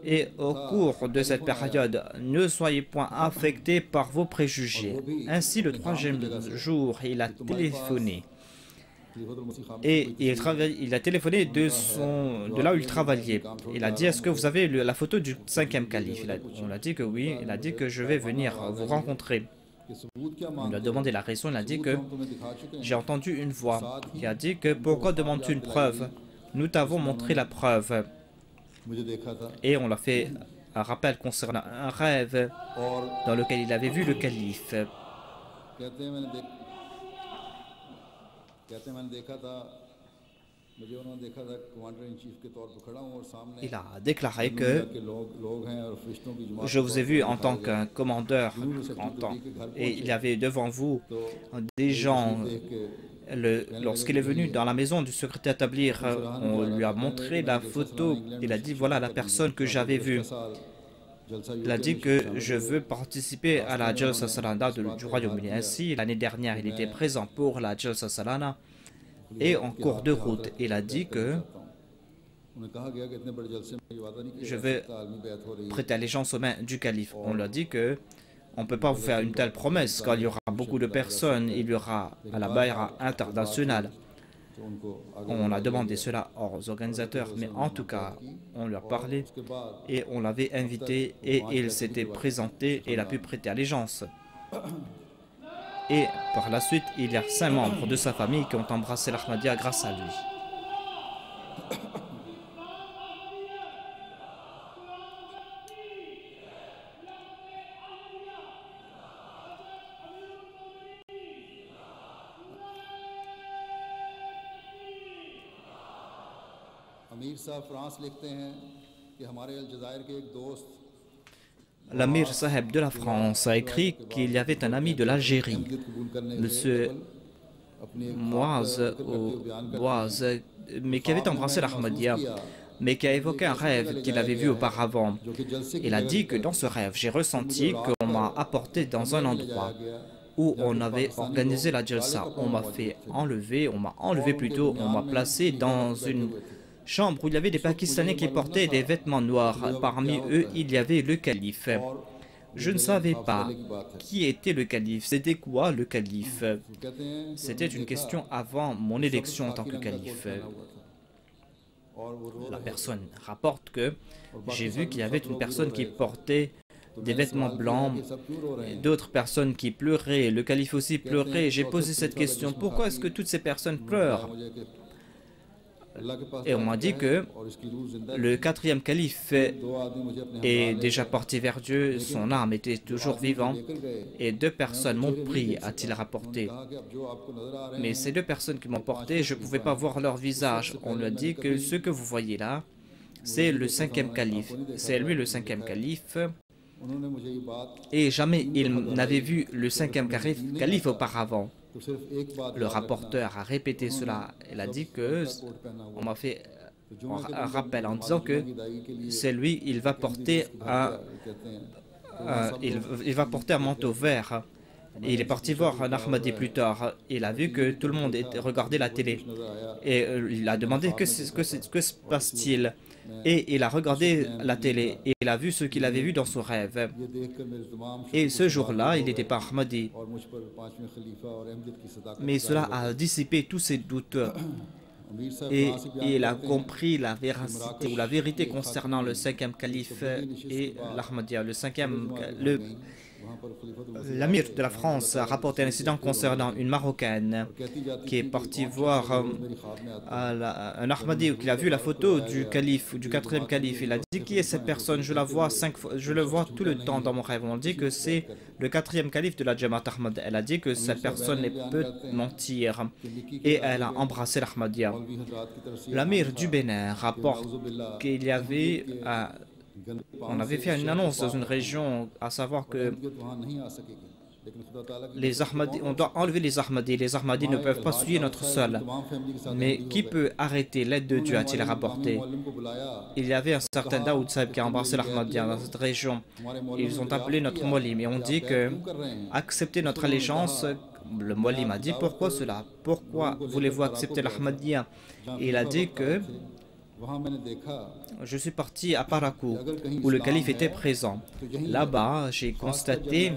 Et au cours de cette période, ne soyez point affectés par vos préjugés. Ainsi, le 3e jour, il a téléphoné. Et il a téléphoné de là où il travaillait. Il a dit, est-ce que vous avez la photo du 5e calife? On a dit que oui. Il a dit que je vais venir vous rencontrer. On lui a demandé la raison. Il a dit que j'ai entendu une voix qui a dit que pourquoi demandes-tu une preuve? Nous t'avons montré la preuve. Et on l'a fait un rappel concernant un rêve dans lequel il avait vu le calife. Il a déclaré que je vous ai vu en tant qu'un commandeur et il y avait devant vous des gens. Lorsqu'il est venu dans la maison du secrétaire Tabligh, on lui a montré la photo. Il a dit voilà la personne que j'avais vue. Il a dit que je veux participer à la Jalsa Salana du Royaume-Uni. Ainsi, l'année dernière, il était présent pour la Jalsa Salana et en cours de route, il a dit que je veux prêter allégeance aux mains du calife. On lui a dit que on ne peut pas vous faire une telle promesse car il y aura beaucoup de personnes, il y aura à la Bayra internationale. On a demandé cela aux organisateurs, mais en tout cas, on leur a parlé et on l'avait invité et il s'était présenté et il a pu prêter allégeance. Et par la suite, il y a 5 membres de sa famille qui ont embrassé l'Ahmadiyya grâce à lui. L'Amir Saheb de la France a écrit qu'il y avait un ami de l'Algérie, M. Moaz, mais qui avait embrassé l'Ahmadiyya, mais qui a évoqué un rêve qu'il avait vu auparavant. Il a dit que dans ce rêve, j'ai ressenti qu'on m'a apporté dans un endroit où on avait organisé la Jalsa. On m'a enlevé plutôt, on m'a placé dans une chambre où il y avait des Pakistanais qui portaient des vêtements noirs. Parmi eux, il y avait le calife. Je ne savais pas qui était le calife. C'était quoi le calife? C'était une question avant mon élection en tant que calife. La personne rapporte que j'ai vu qu'il y avait une personne qui portait des vêtements blancs, d'autres personnes qui pleuraient. Le calife aussi pleurait. J'ai posé cette question. Pourquoi est-ce que toutes ces personnes pleurent? Et on m'a dit que le 4e calife est déjà parti vers Dieu, son âme était toujours vivante, et 2 personnes m'ont pris, a-t-il rapporté. Mais ces 2 personnes qui m'ont porté, je ne pouvais pas voir leur visage. On lui a dit que ce que vous voyez là, c'est le 5e calife. C'est lui le 5e calife. उन्होंने मुझे ये बात Et jamais il n'avait vu le cinquième calife auparavant. तो सिर्फ एक बात Le rapporteur a répété cela. Il a dit que on m'a fait un rappel en disant que c'est lui, il va porter il va porter un manteau vert. Et il est parti voir un Ahmadi plus tard. Il a vu que tout le monde regardait la télé. Et il a demandé que se passe-t-il. Et il a regardé la télé et il a vu ce qu'il avait vu dans son rêve. Et ce jour-là, il n'était pas Ahmadi. Mais cela a dissipé tous ses doutes. Et il a compris la véracité ou la vérité concernant le cinquième calife et l'Ahmadiyya. L'amir de la France a rapporté un incident concernant une Marocaine qui est partie voir un Ahmadi qui a vu la photo du calife, du quatrième calife. Il a dit qui est cette personne? Je la vois 5 fois, je le vois tout le temps dans mon rêve. On dit que c'est le quatrième calife de la Jamaat Ahmad. Elle a dit que cette personne ne peut mentir et elle a embrassé l'Ahmadiyya. L'amir du Bénin rapporte qu'il y avait on avait fait une annonce dans une région, à savoir que les Ahmadis, on doit enlever les Ahmadis. Les Ahmadis ne peuvent pas souiller notre sol. Mais qui peut arrêter l'aide de Dieu, a-t-il rapporté? Il y avait un certain Daoud Saïb qui a embrassé l'Ahmadiyya dans cette région. Ils ont appelé notre Molim et on dit que accepter notre allégeance. Le Molim a dit pourquoi cela? Pourquoi voulez-vous accepter l'Ahmadiyya? Il a dit que je suis parti à Parakou, où le calife était présent. Là-bas, j'ai constaté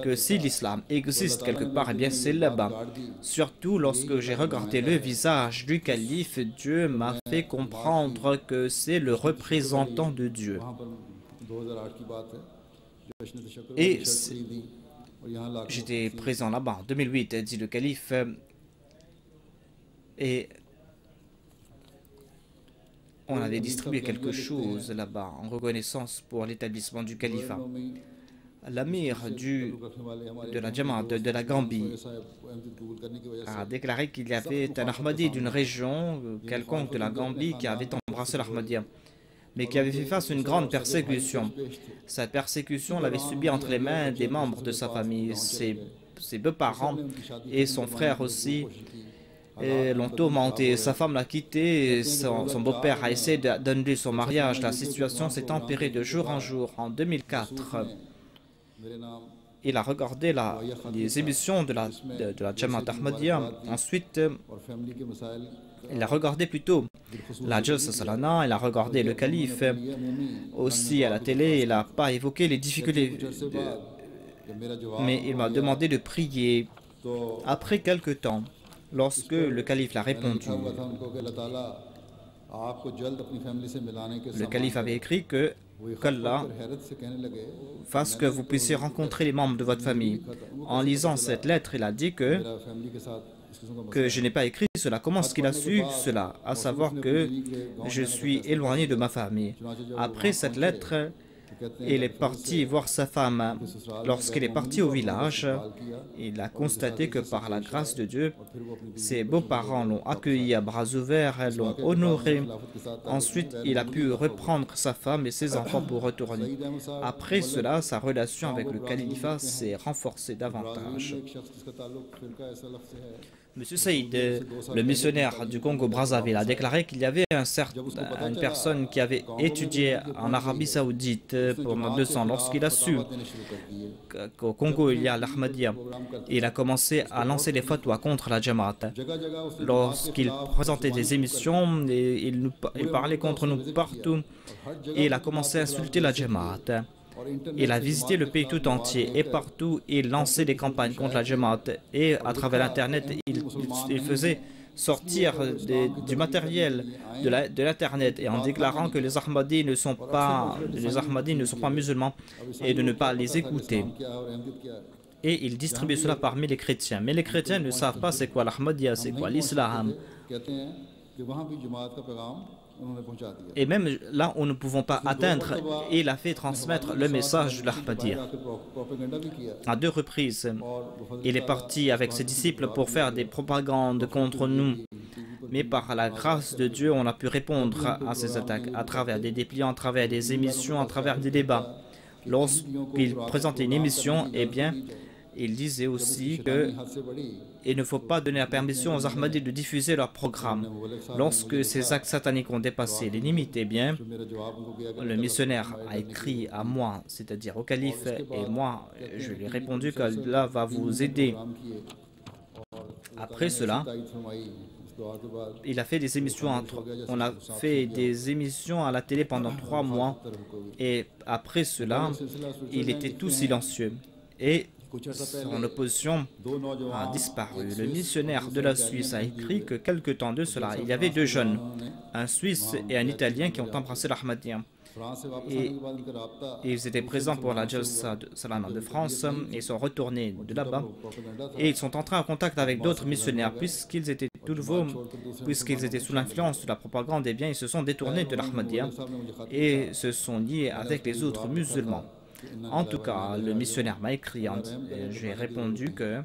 que si l'islam existe quelque part, eh bien c'est là-bas. Surtout lorsque j'ai regardé le visage du calife, Dieu m'a fait comprendre que c'est le représentant de Dieu. Et j'étais présent là-bas en 2008, dit le calife, et on avait distribué quelque chose là-bas en reconnaissance pour l'établissement du califat. L'amir de la Jamaat de la Gambie a déclaré qu'il y avait un Ahmadi d'une région quelconque de la Gambie qui avait embrassé l'Ahmadiyya, mais qui avait fait face à une grande persécution. Cette persécution l'avait subie entre les mains des membres de sa famille, ses deux parents et son frère aussi. Et l'ont tourmenté, sa femme l'a quitté, son beau-père a essayé d'annuler son mariage. La situation s'est empirée de jour en jour. En 2004, il a regardé les émissions de la Jamaat Ahmadiyya. Ensuite, il a regardé plutôt la Jalsa Salana, il a regardé le calife. Aussi à la télé, il n'a pas évoqué les difficultés, mais il m'a demandé de prier. Après quelque temps, lorsque le calife l'a répondu, le calife avait écrit qu'Allah fasse que vous puissiez rencontrer les membres de votre famille. En lisant cette lettre, il a dit que je n'ai pas écrit cela. Comment est-ce qu'il a su cela? À savoir que je suis éloigné de ma famille. Après cette lettre, il est parti voir sa femme. Lorsqu'il est parti au village, il a constaté que par la grâce de Dieu, ses beaux-parents l'ont accueilli à bras ouverts, l'ont honoré. Ensuite, il a pu reprendre sa femme et ses enfants pour retourner. Après cela, sa relation avec le califat s'est renforcée davantage. Monsieur Saïd, le missionnaire du Congo-Brazzaville, a déclaré qu'il y avait une personne qui avait étudié en Arabie Saoudite pendant 2 ans. Lorsqu'il a su qu'au Congo il y a l'Ahmadiyya, il a commencé à lancer des fatwas contre la Jamaat. Lorsqu'il présentait des émissions, il parlait contre nous partout et il a commencé à insulter la Jamaat. Il a visité le pays tout entier et partout il lançait des campagnes contre la Jamaat et à travers l'internet il faisait sortir du matériel de l'internet et en déclarant que les Ahmadis ne sont pas musulmans et de ne pas les écouter. Et il distribue cela parmi les chrétiens. Mais les chrétiens ne savent pas c'est quoi l'Ahmadiyya, c'est quoi l'islam. Et même là où nous ne pouvons pas atteindre, il a fait transmettre le message de l'Ahmadiyya. À 2 reprises, il est parti avec ses disciples pour faire des propagandes contre nous. Mais par la grâce de Dieu, on a pu répondre à ces attaques à travers des dépliants, à travers des émissions, à travers des débats. lorsqu'il présentait une émission, eh bien, il disait aussi qu'il ne faut pas donner la permission aux Ahmadis de diffuser leur programme. Lorsque ces actes sataniques ont dépassé les limites, eh bien, le missionnaire a écrit à moi, c'est-à-dire au calife, et moi, je lui ai répondu qu'Allah va vous aider. Après cela, il a fait des émissions, on a fait des émissions à la télé pendant 3 mois, et après cela, il était tout silencieux. Et son opposition a disparu. Le missionnaire de la Suisse a écrit que quelque temps de cela, il y avait 2 jeunes, un Suisse et un Italien, qui ont embrassé l'Ahmadiyya. Et ils étaient présents pour la Jalsa de Salana de France. Ils sont retournés de là-bas et ils sont entrés en contact avec d'autres missionnaires puisqu'ils étaient tout nouveaux, puisqu'ils étaient sous l'influence de la propagande. Eh bien, ils se sont détournés de l'Ahmadiyya et se sont liés avec les autres musulmans. En tout cas, le missionnaire m'a écrit, j'ai répondu que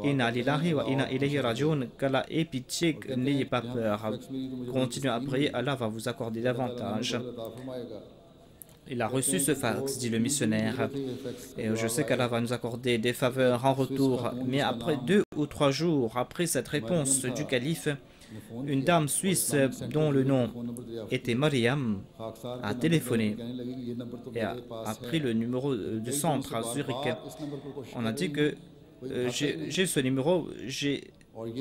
Inna lillahi wa inna ilayhi rajiun, qu'Allah ait pitié, n'ayez pas peur. Continuez à prier, Allah va vous accorder davantage. Il a reçu ce fax, dit le missionnaire, et je sais qu'Allah va nous accorder des faveurs en retour. Mais après 2 ou 3 jours, après cette réponse du calife, une dame suisse dont le nom était Mariam a téléphoné et a pris le numéro du centre à Zurich. On a dit que j'ai ce numéro, j'ai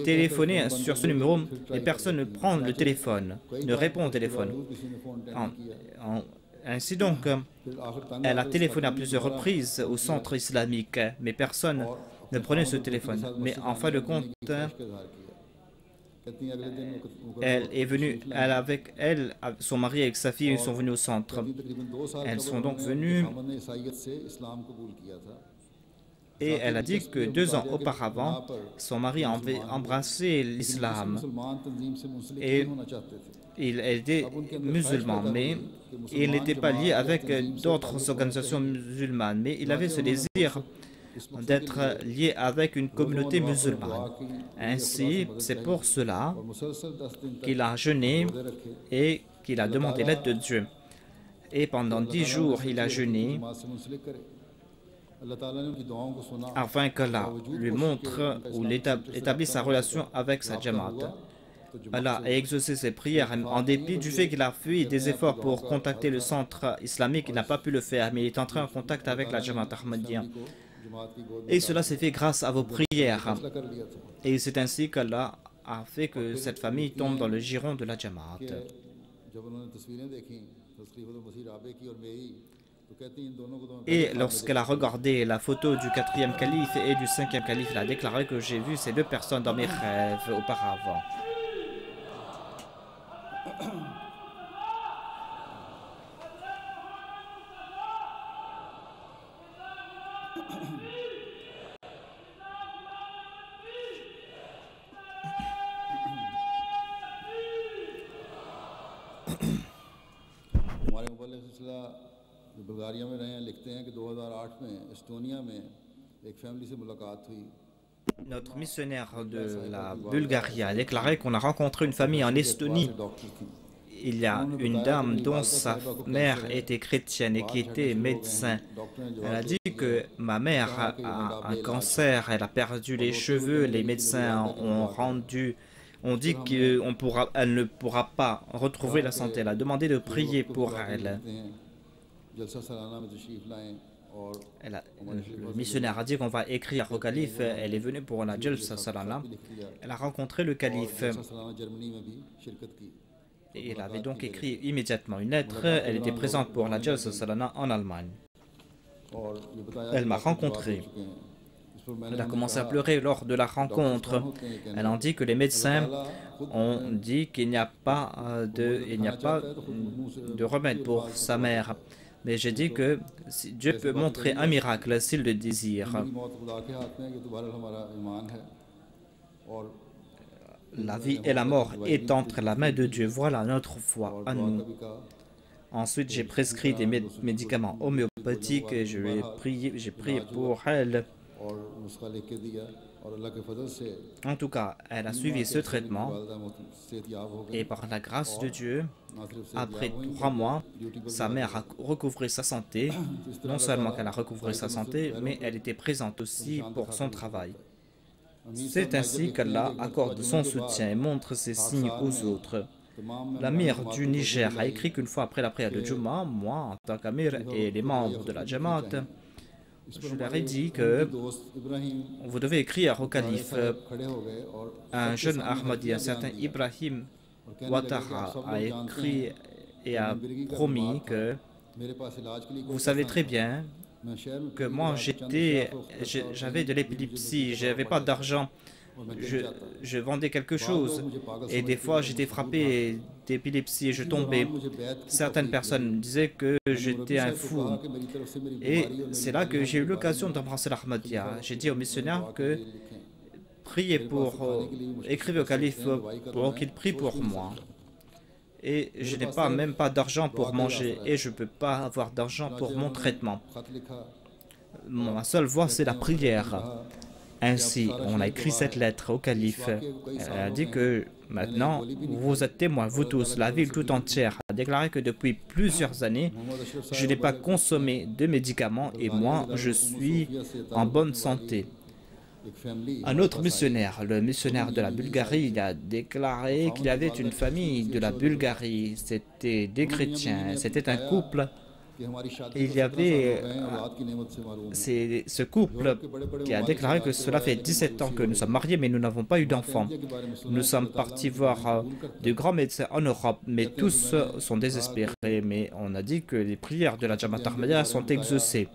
téléphoné sur ce numéro et personne ne prend le téléphone, ne répond au téléphone. Ainsi donc, elle a téléphoné à plusieurs reprises au centre islamique, mais personne ne prenait ce téléphone. Mais en fin de compte, elle est venue, son mari avec sa fille, ils sont venus au centre. Elles sont donc venues et elle a dit que 2 ans auparavant, son mari avait embrassé l'islam et il était musulman, mais il n'était pas lié avec d'autres organisations musulmanes, mais il avait ce désir d'être lié avec une communauté musulmane. Ainsi, c'est pour cela qu'il a jeûné et qu'il a demandé l'aide de Dieu. Et pendant 10 jours, il a jeûné afin qu'Allah lui montre ou établisse sa relation avec sa Jamaat. Allah a exaucé ses prières en dépit du fait qu'il a fait des efforts pour contacter le centre islamique. Il n'a pas pu le faire, mais il est entré en contact avec la Jamaat Ahmadiyya. Et cela s'est fait grâce à vos prières. Et c'est ainsi qu'Allah a fait que cette famille tombe dans le giron de la Jamaat. Et lorsqu'elle a regardé la photo du 4e calife et du 5e calife, elle a déclaré que j'ai vu ces 2 personnes dans mes rêves auparavant. Notre missionnaire de la Bulgarie a déclaré qu'on a rencontré une famille en Estonie. Il y a une dame dont sa mère était chrétienne et qui était médecin. Elle a dit que ma mère a un cancer, elle a perdu les cheveux, les médecins ont dit qu'elle ne pourra pas retrouver la santé. Elle a demandé de prier pour elle. Le missionnaire a dit qu'on va écrire au calife. Elle est venue pour la Jalsa Salana. Elle a rencontré le calife. Et elle avait donc écrit immédiatement une lettre. Elle était présente pour la Jalsa Salana en Allemagne. Elle m'a rencontré. Elle a commencé à pleurer lors de la rencontre. Elle en dit que les médecins ont dit qu'il n'y a pas de remède pour sa mère. Mais j'ai dit que Dieu peut montrer un miracle s'il le désire. La vie et la mort est entre la main de Dieu. Voilà notre foi à nous. Ensuite, j'ai prescrit des médicaments homéopathiques et j'ai prié pour elle. En tout cas, elle a suivi ce traitement et par la grâce de Dieu, après 3 mois, sa mère a recouvré sa santé. Non seulement qu'elle a recouvré sa santé, mais elle était présente aussi pour son travail. C'est ainsi qu'Allah accorde son soutien et montre ses signes aux autres. L'amir du Niger a écrit qu'une fois après la prière de Juma, moi, en tant qu'amir et les membres de la Jamaat, je leur ai dit que vous devez écrire au calife. Un jeune Ahmadi, un certain Ibrahim Ouattara, a écrit et a promis que vous savez très bien que moi j'avais de l'épilepsie, je n'avais pas d'argent, je vendais quelque chose et des fois j'étais frappé d'épilepsie et je tombais. Certaines personnes me disaient que j'étais un fou et c'est là que j'ai eu l'occasion d'embrasser l'Ahmadiyya. J'ai dit aux missionnaires que priez écrivez au calife pour qu'il prie pour moi. Et je n'ai même pas d'argent pour manger et je ne peux pas avoir d'argent pour mon traitement. Ma seule voie, c'est la prière. Ainsi, on a écrit cette lettre au calife. Elle a dit que maintenant, vous êtes témoins, vous tous, la ville tout entière a déclaré que depuis plusieurs années, je n'ai pas consommé de médicaments et moi, je suis en bonne santé. Un autre missionnaire, le missionnaire de la Bulgarie, il a déclaré qu'il y avait une famille de la Bulgarie, c'était des chrétiens, c'était un couple. Il y avait ce couple qui a déclaré que cela fait 17 ans que nous sommes mariés, mais nous n'avons pas eu d'enfants. Nous sommes partis voir de grands médecins en Europe, mais tous sont désespérés. Mais on a dit que les prières de la Jamaat Ahmadiyya sont exaucées.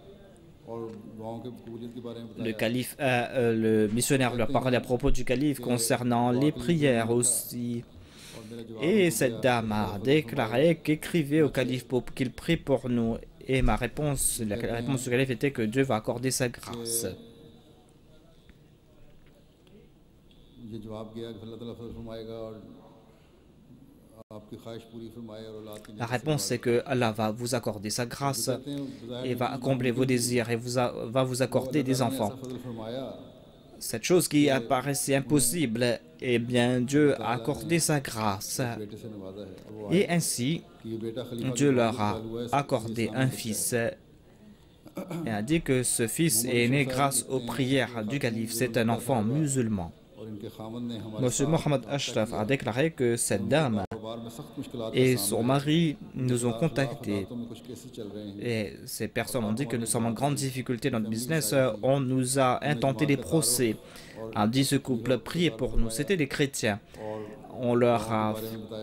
Le missionnaire leur parlait à propos du calife concernant les prières aussi. Et cette dame a déclaré qu'écrivez au calife pour qu'il prie pour nous. Et la réponse du calife était que Dieu va accorder sa grâce. La réponse est que Allah va vous accorder sa grâce et va combler vos désirs et va vous accorder des enfants. Cette chose qui apparaissait impossible, eh bien Dieu a accordé sa grâce. Et ainsi, Dieu leur a accordé un fils et a dit que ce fils est né grâce aux prières du calife. C'est un enfant musulman. Monsieur Mohamed Ashraf a déclaré que cette dame et son mari nous ont contactés. Et ces personnes ont dit que nous sommes en grande difficulté dans notre business. On nous a intenté des procès. A dit ce couple, priez pour nous. C'était des chrétiens. On leur a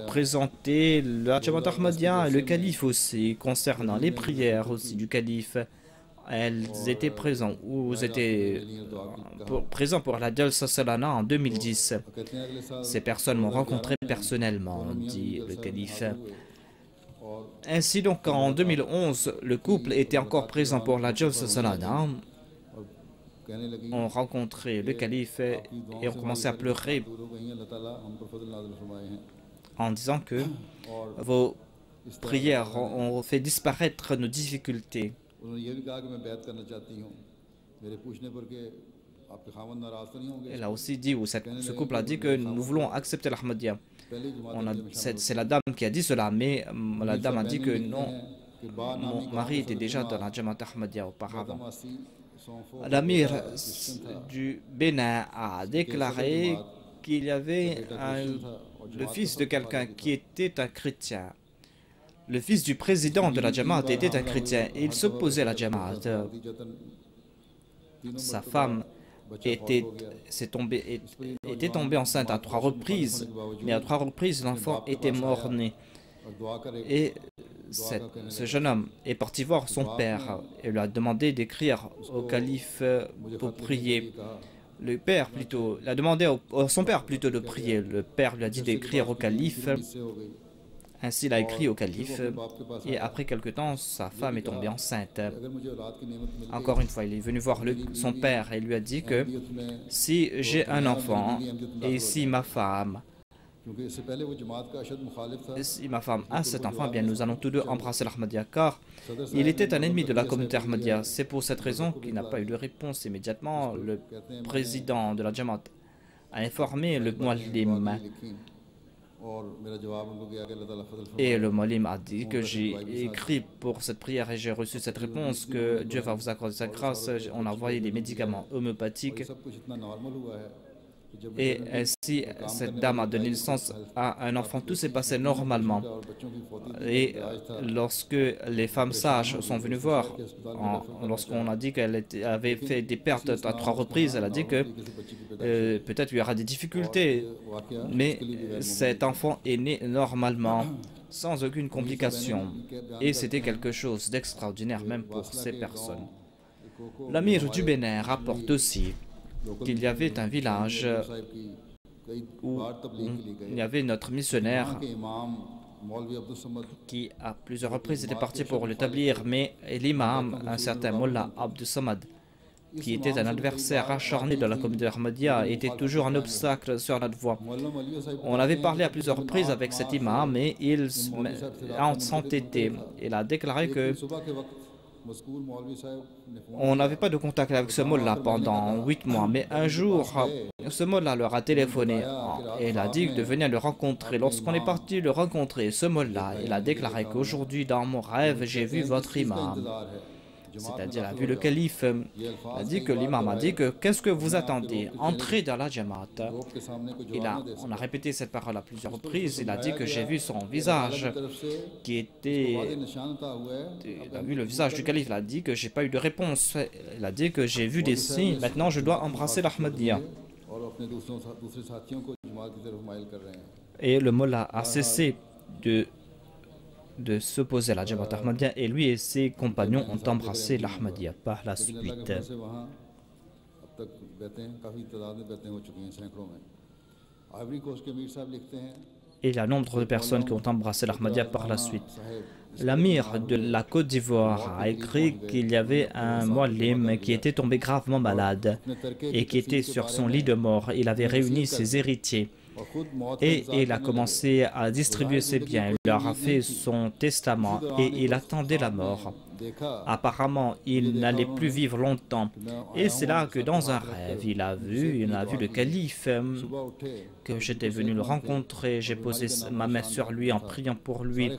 présenté la Jamaat Ahmadiyya et le calife aussi, concernant les prières aussi du calife. Elles étaient présentes ou étaient présents pour la Jalsa Salana en 2010. Ces personnes m'ont rencontré personnellement, dit le calife. Ainsi donc, en 2011, le couple était encore présent pour la Jalsa Salana. On rencontrait le calife et on commençait à pleurer en disant que vos prières ont fait disparaître nos difficultés. Elle a aussi dit, ou ce couple a dit que nous voulons accepter l'Ahmadiyya. C'est la dame qui a dit cela, mais la dame a dit que non, mon mari était déjà dans la Jamaat Ahmadiyya auparavant. L'amir du Bénin a déclaré qu'il y avait le fils de quelqu'un qui était un chrétien. Le fils du président de la Jamaat était un chrétien et il s'opposait à la Jamaat. Sa femme était tombée enceinte à 3 reprises, mais à 3 reprises l'enfant était mort-né. Et ce jeune homme est parti voir son père et lui a demandé d'écrire au calife pour prier. Le père plutôt, il a demandé à son père plutôt de prier. Le père lui a dit d'écrire au calife. Ainsi, il a écrit au calife et après quelque temps, sa femme est tombée enceinte. Encore une fois, il est venu voir son père et lui a dit que si j'ai un enfant et si ma femme क्योंकि इससे पहले वो जमात का अशद मुखालिफ था। Si ma femme a cet enfant, eh bien nous allons tous deux embrasser l'Ahmadiyya, car सदर il साहब ने était un ennemi de la मलिया communauté साहब को लिया Ahmadiyya. है, C'est pour cette raison qu'il n'a pas eu de réponse immédiatement. Le कहते हैं मैंने président de la Jamaat a informé le एक बार दुआ Muallim के लिए लिखी और मेरा जवाब उनको गया कि अल्लाह ताला फजल et फरमाए। le Muallim a dit que j'ai écrit pour cette prière et j'ai reçu cette réponse que Dieu va vous accorder sa grâce. On a envoyé des médicaments और homéopathiques ये सब कुछ इतना नॉर्मल हुआ है कि जब et ainsi cette dame a donné naissance à un enfant. Tout s'est passé normalement. और बच्चों की फौती Et lorsque les femmes sages sont venues voir, lorsqu'on a dit qu'elle avait fait des pertes à 3 reprises, elle a dit que peut-être il y aura des difficultés, mais cet enfant est né normalement, sans aucune complication. Et c'était quelque chose d'extraordinaire même pour ces personnes. L'amir du Bénin rapporte aussi qu'il y avait un village où il y avait notre missionnaire qui à plusieurs reprises était parti pour l'établir, mais l'imam, un certain Mullah Abdus Samad, qui était un adversaire acharné de la communauté Ahmadiyya, était toujours un obstacle sur notre voie. On avait parlé à plusieurs reprises avec cet imam et il s'entêtait. Il a déclaré que on n'avait pas de contact avec ce Mullah pendant 8 mois, mais un jour, ce Mullah leur a téléphoné et il a dit de venir le rencontrer. Lorsqu'on est parti le rencontrer, ce Mullah, il a déclaré qu'aujourd'hui dans mon rêve, j'ai vu votre imam. C'est-à-dire, il a vu le calife. Il a dit que l'imam a dit que qu'est-ce que vous attendez? Entrez dans la Jamaat. On a répété cette parole à plusieurs reprises. Il a dit que j'ai vu son visage qui était. Il a vu le visage du calife. Il a dit que j'ai pas eu de réponse. Il a dit que j'ai vu des signes. Maintenant, je dois embrasser l'Ahmadiyya. Et le Mullah a cessé de s'opposer à la Jamaat Ahmadiyya et lui et ses compagnons ont embrassé l'Ahmadiyya par la suite. Et il y a nombre de personnes qui ont embrassé l'Ahmadiyya par la suite. L'amir de la Côte d'Ivoire a écrit qu'il y avait un muallim qui était tombé gravement malade et qui était sur son lit de mort. Il avait réuni ses héritiers. Et il a commencé à distribuer ses biens. Il leur a fait son testament et il attendait la mort. Apparemment, il n'allait plus vivre longtemps. Et c'est là que dans un rêve, il a vu le calife, que j'étais venu le rencontrer. J'ai posé ma main sur lui en priant pour lui.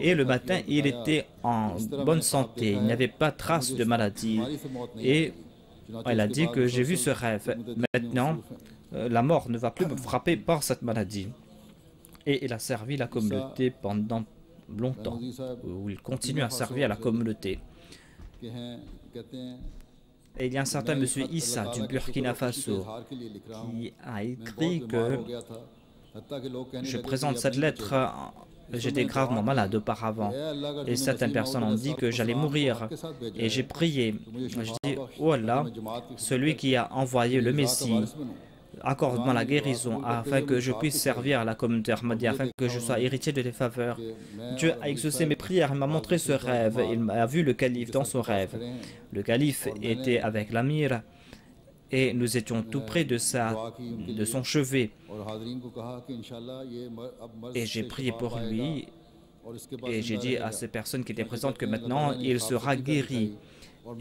Et le matin, il était en bonne santé. Il n'y avait pas trace de maladie. Et il a dit que j'ai vu ce rêve. Maintenant, la mort ne va plus me frapper par cette maladie. Et il a servi la communauté pendant longtemps, où il continue à servir à la communauté. Et il y a un certain monsieur Issa du Burkina Faso qui a écrit que je présente cette lettre. J'étais gravement malade auparavant et certaines personnes ont dit que j'allais mourir. Et j'ai prié. Je dis, oh Allah, celui qui a envoyé le Messie, accorde-moi la guérison afin que je puisse servir à la communauté Ahmadiyya, afin que je sois héritier de tes faveurs. Dieu a exaucé mes prières, il m'a montré ce rêve, il m'a vu le calife dans son rêve. Le calife était avec l'amir et nous étions tout près de son chevet. Et j'ai prié pour lui et j'ai dit à ces personnes qui étaient présentes que maintenant il sera guéri.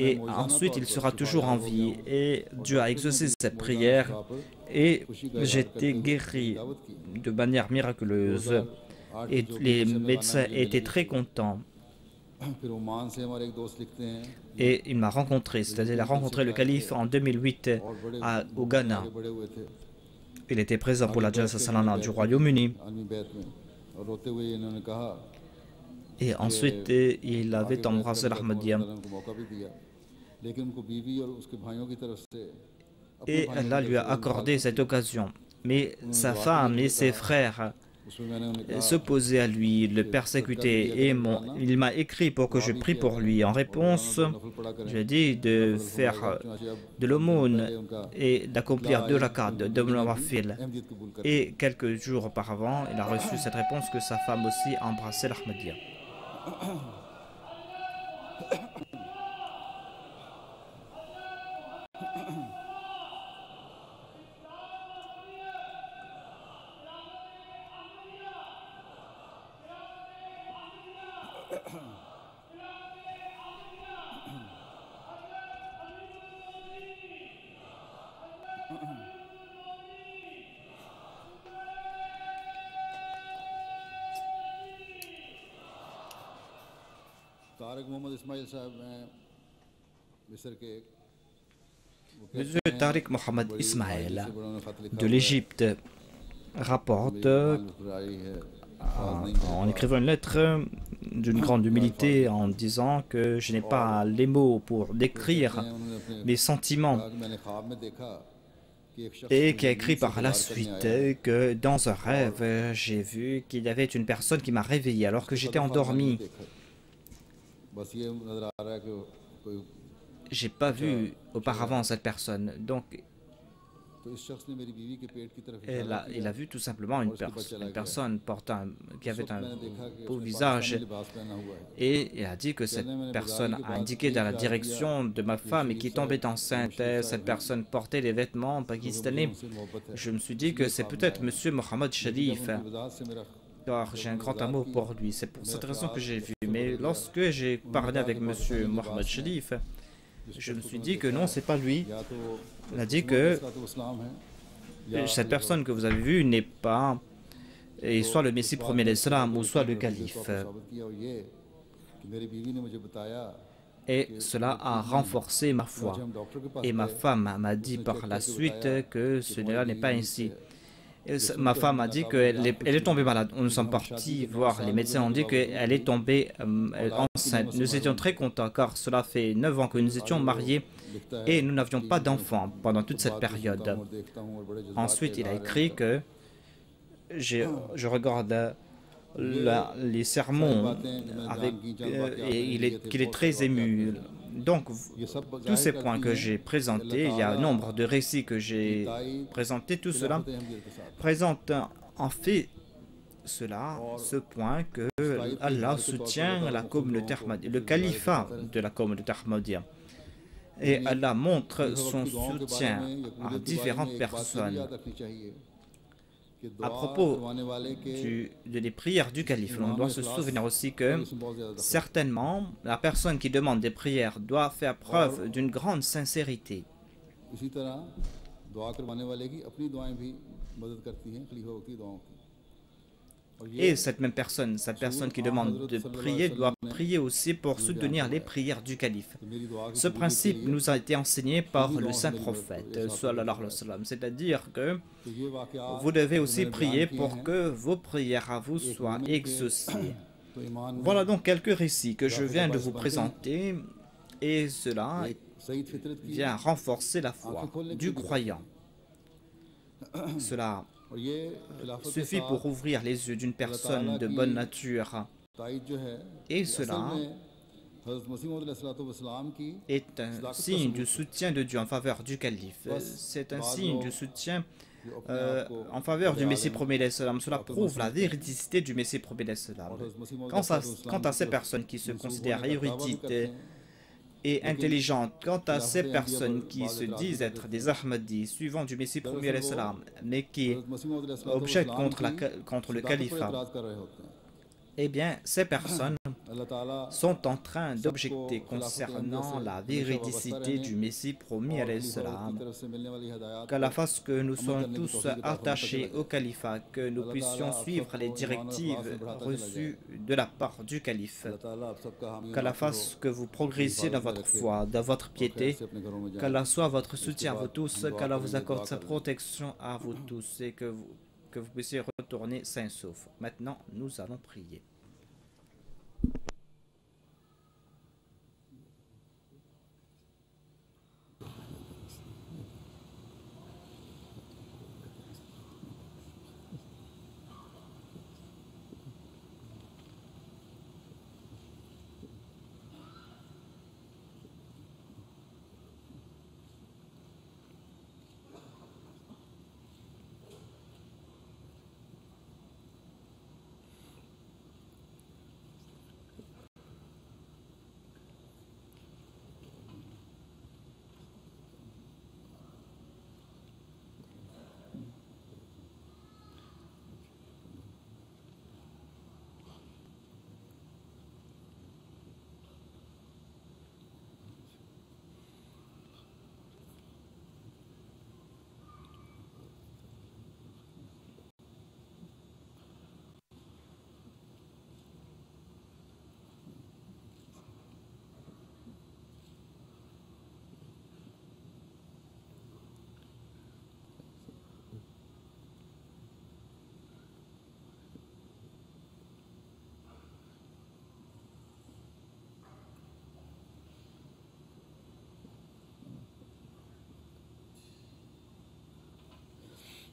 Et ensuite, il sera toujours en vie. Et Dieu a exaucé cette prière et j'étais guéri de manière miraculeuse. Et les médecins étaient très contents. Et il m'a rencontré, c'est-à-dire il a rencontré le calife en 2008 au Ghana. Il était présent pour la Jalsa Salana du Royaume-Uni. Et ensuite, il avait embrassé l'Ahmadiyya. Et Allah lui a accordé cette occasion. Mais sa femme et ses frères s'opposaient à lui, le persécutaient. Et il m'a écrit pour que je prie pour lui. En réponse, j'ai dit de faire de l'aumône et d'accomplir 2 rakats de nawafil. Et quelques jours auparavant, il a reçu cette réponse que sa femme aussi a embrassé l'Ahmadiyya. Tarak मोहम्मद इस्माइल साहब हैं मिस्र के। वो Monsieur कहते हैं Tariq Mohamed बड़ी Ismail आहिस्ते से बड़ा उन्होंने खत लिखा de हुआ है, l'Égypte rapporte मेरी ज़बान मुस्कुराई है, आवाज़ नहीं कर en पा écrivant une lettre d'une grande humilité en disant que je n'ai pas les mots pour फिर कहते décrire हैं उन्होंने अपने mes sentiments कहा कि मैंने ख्वाब में देखा कि एक शख्स et qui a मुझे écrit नींद से par la बाहर करने suite आया है que dans un rêve, j'ai vu qu'il y avait une personne qui m'a réveillé alors que उसकी j'étais कदर ख्वाब मैंने नहीं endormi. देखा, बस ये नजर आ रहा है कि कोई J'ai pas अच्छा vu चेहरा auparavant है। cette personne. Donc, तो इस शख्स ने मेरी बीवी के पेट की तरफ il इशारा a किया vu tout simplement और उसके बाद चला une गया। personne portant qui उस avait वक्त un मैंने देखा कि beau उसने visage पाकिस्तानी लिबास पहना हुआ है। et il a dit que cette कहने मैंने बाजारी personne के a बाद indiqué ये dans la ख्याल किया direction de ma कि femme et शरीफ qui साहब tombait जो enceinte. शरीफ Cette साहब हैं personne portait des vêtements क्योंकि मुझे pakistanais. उनसे मोहब्बत है, Je me suis dit que इसलिए c'est ख्वाब में peut-être आया। Monsieur Mohamed लेकिन जब Sharif, उनकी वजाहत से मेरा car जब j'ai un उन्होंने grand वजाहत amour की pour lui. C'est pour तो cette मेरा raison que ख्याल j'ai उस vu. पर Mais बढ़ गया। lorsque j'ai उन्होंने parlé कहा avec कि Monsieur पाकिस्तानी Mohamed लिबास में Sharif, जिस je me शख्स को suis उन्होंने dit que देखा non, c'est pas lui. या तो Il a dit उस्मान que अलैहिस्सलाम है या cette खलीफा personne que vous avez vue n'est pas et तो soit le इस Messie बात premier ने l'Islam ou soit le नतीजे calife. तौर पर साबित किया और ये कि मेरी बीवी ने मुझे बताया Et कि cela वो a ठीक नहीं है। renforcé ma चुनांचे foi. हम डॉक्टर के पास Et ma गए, femme m'a dit उसने par चेक la करके suite बताया que कि cela तुम्हारी n'est बीवी pas नींद से ainsi. है। Et ये ma सुनकर femme हमने a dit नाकाबिल qu'elle बयान est, elle est खुशी tombée हुई malade. Nous कि sommes हम शादी partis के 9 voir les साल médecins. गुजरने On के dit बावजूद qu'elle est भी tombée औलाद की enceinte. नेमत से Nous étions महरूम très है। contents car cela fait 9 ans que nous étions आगे वो mariés लिखता है et nous n'avions TV pas पे d'enfants pendant toute cette खुतबात भी सुनता période. हूँ और देखता हूँ और बड़े जज्बात का Ensuite, il a इजहार है écrit उनका। que je regarde les सारी sermons बातें जो मैंने avec, बयान की चंद वाक़यात et मैंने लिए थे, qu'il est बहुत से très वाक़यात ému. हैं। Donc, ये सब tous ces जाहिर points करती que हैं j'ai कि présentés, il y a un Allah nombre de récits que की j'ai ताईद présentés, tout cela खिलाफत अहमदियत के साथ présente en fait cela, और ce point que इस ताईद के Allah इजहार के तौर पर soutient अल्लाह la ताला मुख्तलिफ communauté लोगों को Ahmadiyya, मुख्तलिफ le दलाइल califat दिखाता रहता de la communauté Ahmadiyya. है। Et यानी Allah montre खलीफा वक्त son की दुआओं के बारे soutien में या à कबूलियत के बारे में différentes एक बात ये भी personnes. याद रखनी चाहिए कि À दुआ propos करवाने वाले के de les prières du calife, on ईमान doit में se इखलास souvenir aussi और que इसमें बहुत ज़्यादा दखल है। certainement la personne qui demande des prières doit faire preuve d'une grande sincérité. इसी तरह दुआ करवाने वाले की अपनी दुआएं भी मदद करती हैं खलीफा वक्त की दुआओं की। और ये Et cette même personne, cette personne qui demande de prier, doit prier aussi pour soutenir les prières du calife. कि मेरी दुआ की Ce कबूलियत के principe लिए nous a été enseigné par खुद ही le दुआओं से saint मेरी मदद prophète, करो, ये साहब sallallahu ने alayhi wa कहा। sallam. C'est-à-dire que तो ये वाक़यात vous devez जो aussi मैंने prier बयान किए pour हैं, que vos prières à vous एक soient मोमिन के exaucées. तो ईमान में Voilà donc quelques récits que je इजाफे का viens de बायस vous बनते हैं। présenter et cela एक सईद फितरत की vient renforcer la foi आंखें खोलने के du लिए भी croyant. Cela और ये खिलाफत के suffit साथ pour ouvrir les yeux d'une personne de bonne nature. ताईद जो है Et ये असल cela में हज़रत मसीह मौऊद अलैहिस्सलाम की est un signe du soutien de Dieu en faveur du calife. C'est un signe du soutien जो अपने आप को en faveur du बड़े Messie आलिम premier l'Islam. Cela और prouve la समझते हैं। véridicité du Messie premier l'Islam. और हज़रत मसीह मौऊद Quant à अलैहिस्सलाम ces की personnes qui se मंसूब considèrent होने का दावा भी érudites करते हैं, et intelligentes, quant à ces खिलाफत personnes अहमदिया qui पर se बाद disent इतराज़ être भी des करते हैं। Ahmadis, suivants du Messie premier दरअसल वो l'Islam, mais qui हज़रत मसीह मौऊद objectent अलैहिस्सलाम contre, की contre le सदाकत पर califat, इतराज़ कर रहे होते हैं। eh bien, ces personnes अल्लाह ताला sont en train सबको d'objecter खिलाफत अहमदिया concernant से la हमेशा वाबस्ता véridicité रहने du Messie promis और alayhi खलीफा वक्त की salam, तरफ से मिलने वाली हिदायत qu'à la पर fasse que nous अमल soyons करने की tous तौफीक अता फरमाता attachés चला au जाए। califat, que nous अल्लाह ताला puissions आप suivre les सबको ईमान और इखलास directives में बढ़ाता चला जाए। reçues de la part du calife, अल्लाह ताला आप सबका हामी qu'à la नासिर हो, fasse que vous अपनी progressiez dans हिफाजत में votre रखे foi, dans votre और खैर piété, से अपने घरों में जाएं। qu'Allah soit votre इसके soutien à vous बाद tous, हम दुआ qu'Allah vous करेंगे, accorde दुआ sa कर लें। protection à vous tous et que vous puissiez retourner sains saufs. Maintenant, nous allons prier.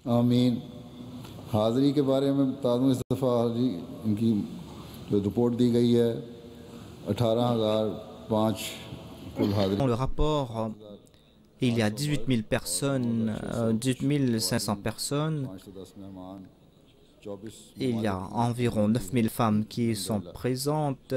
आमीन। हाज़री के बारे में बता दूँ, इस दफ़ा हाज़री इनकी जो रिपोर्ट दी गई है 18,005 कुल हाज़री। Dans le rapport, il y a 18 000 personnes, 18 500 personnes. 510 मेहमान, 24 Il y a environ 9 000 femmes qui sont présentes.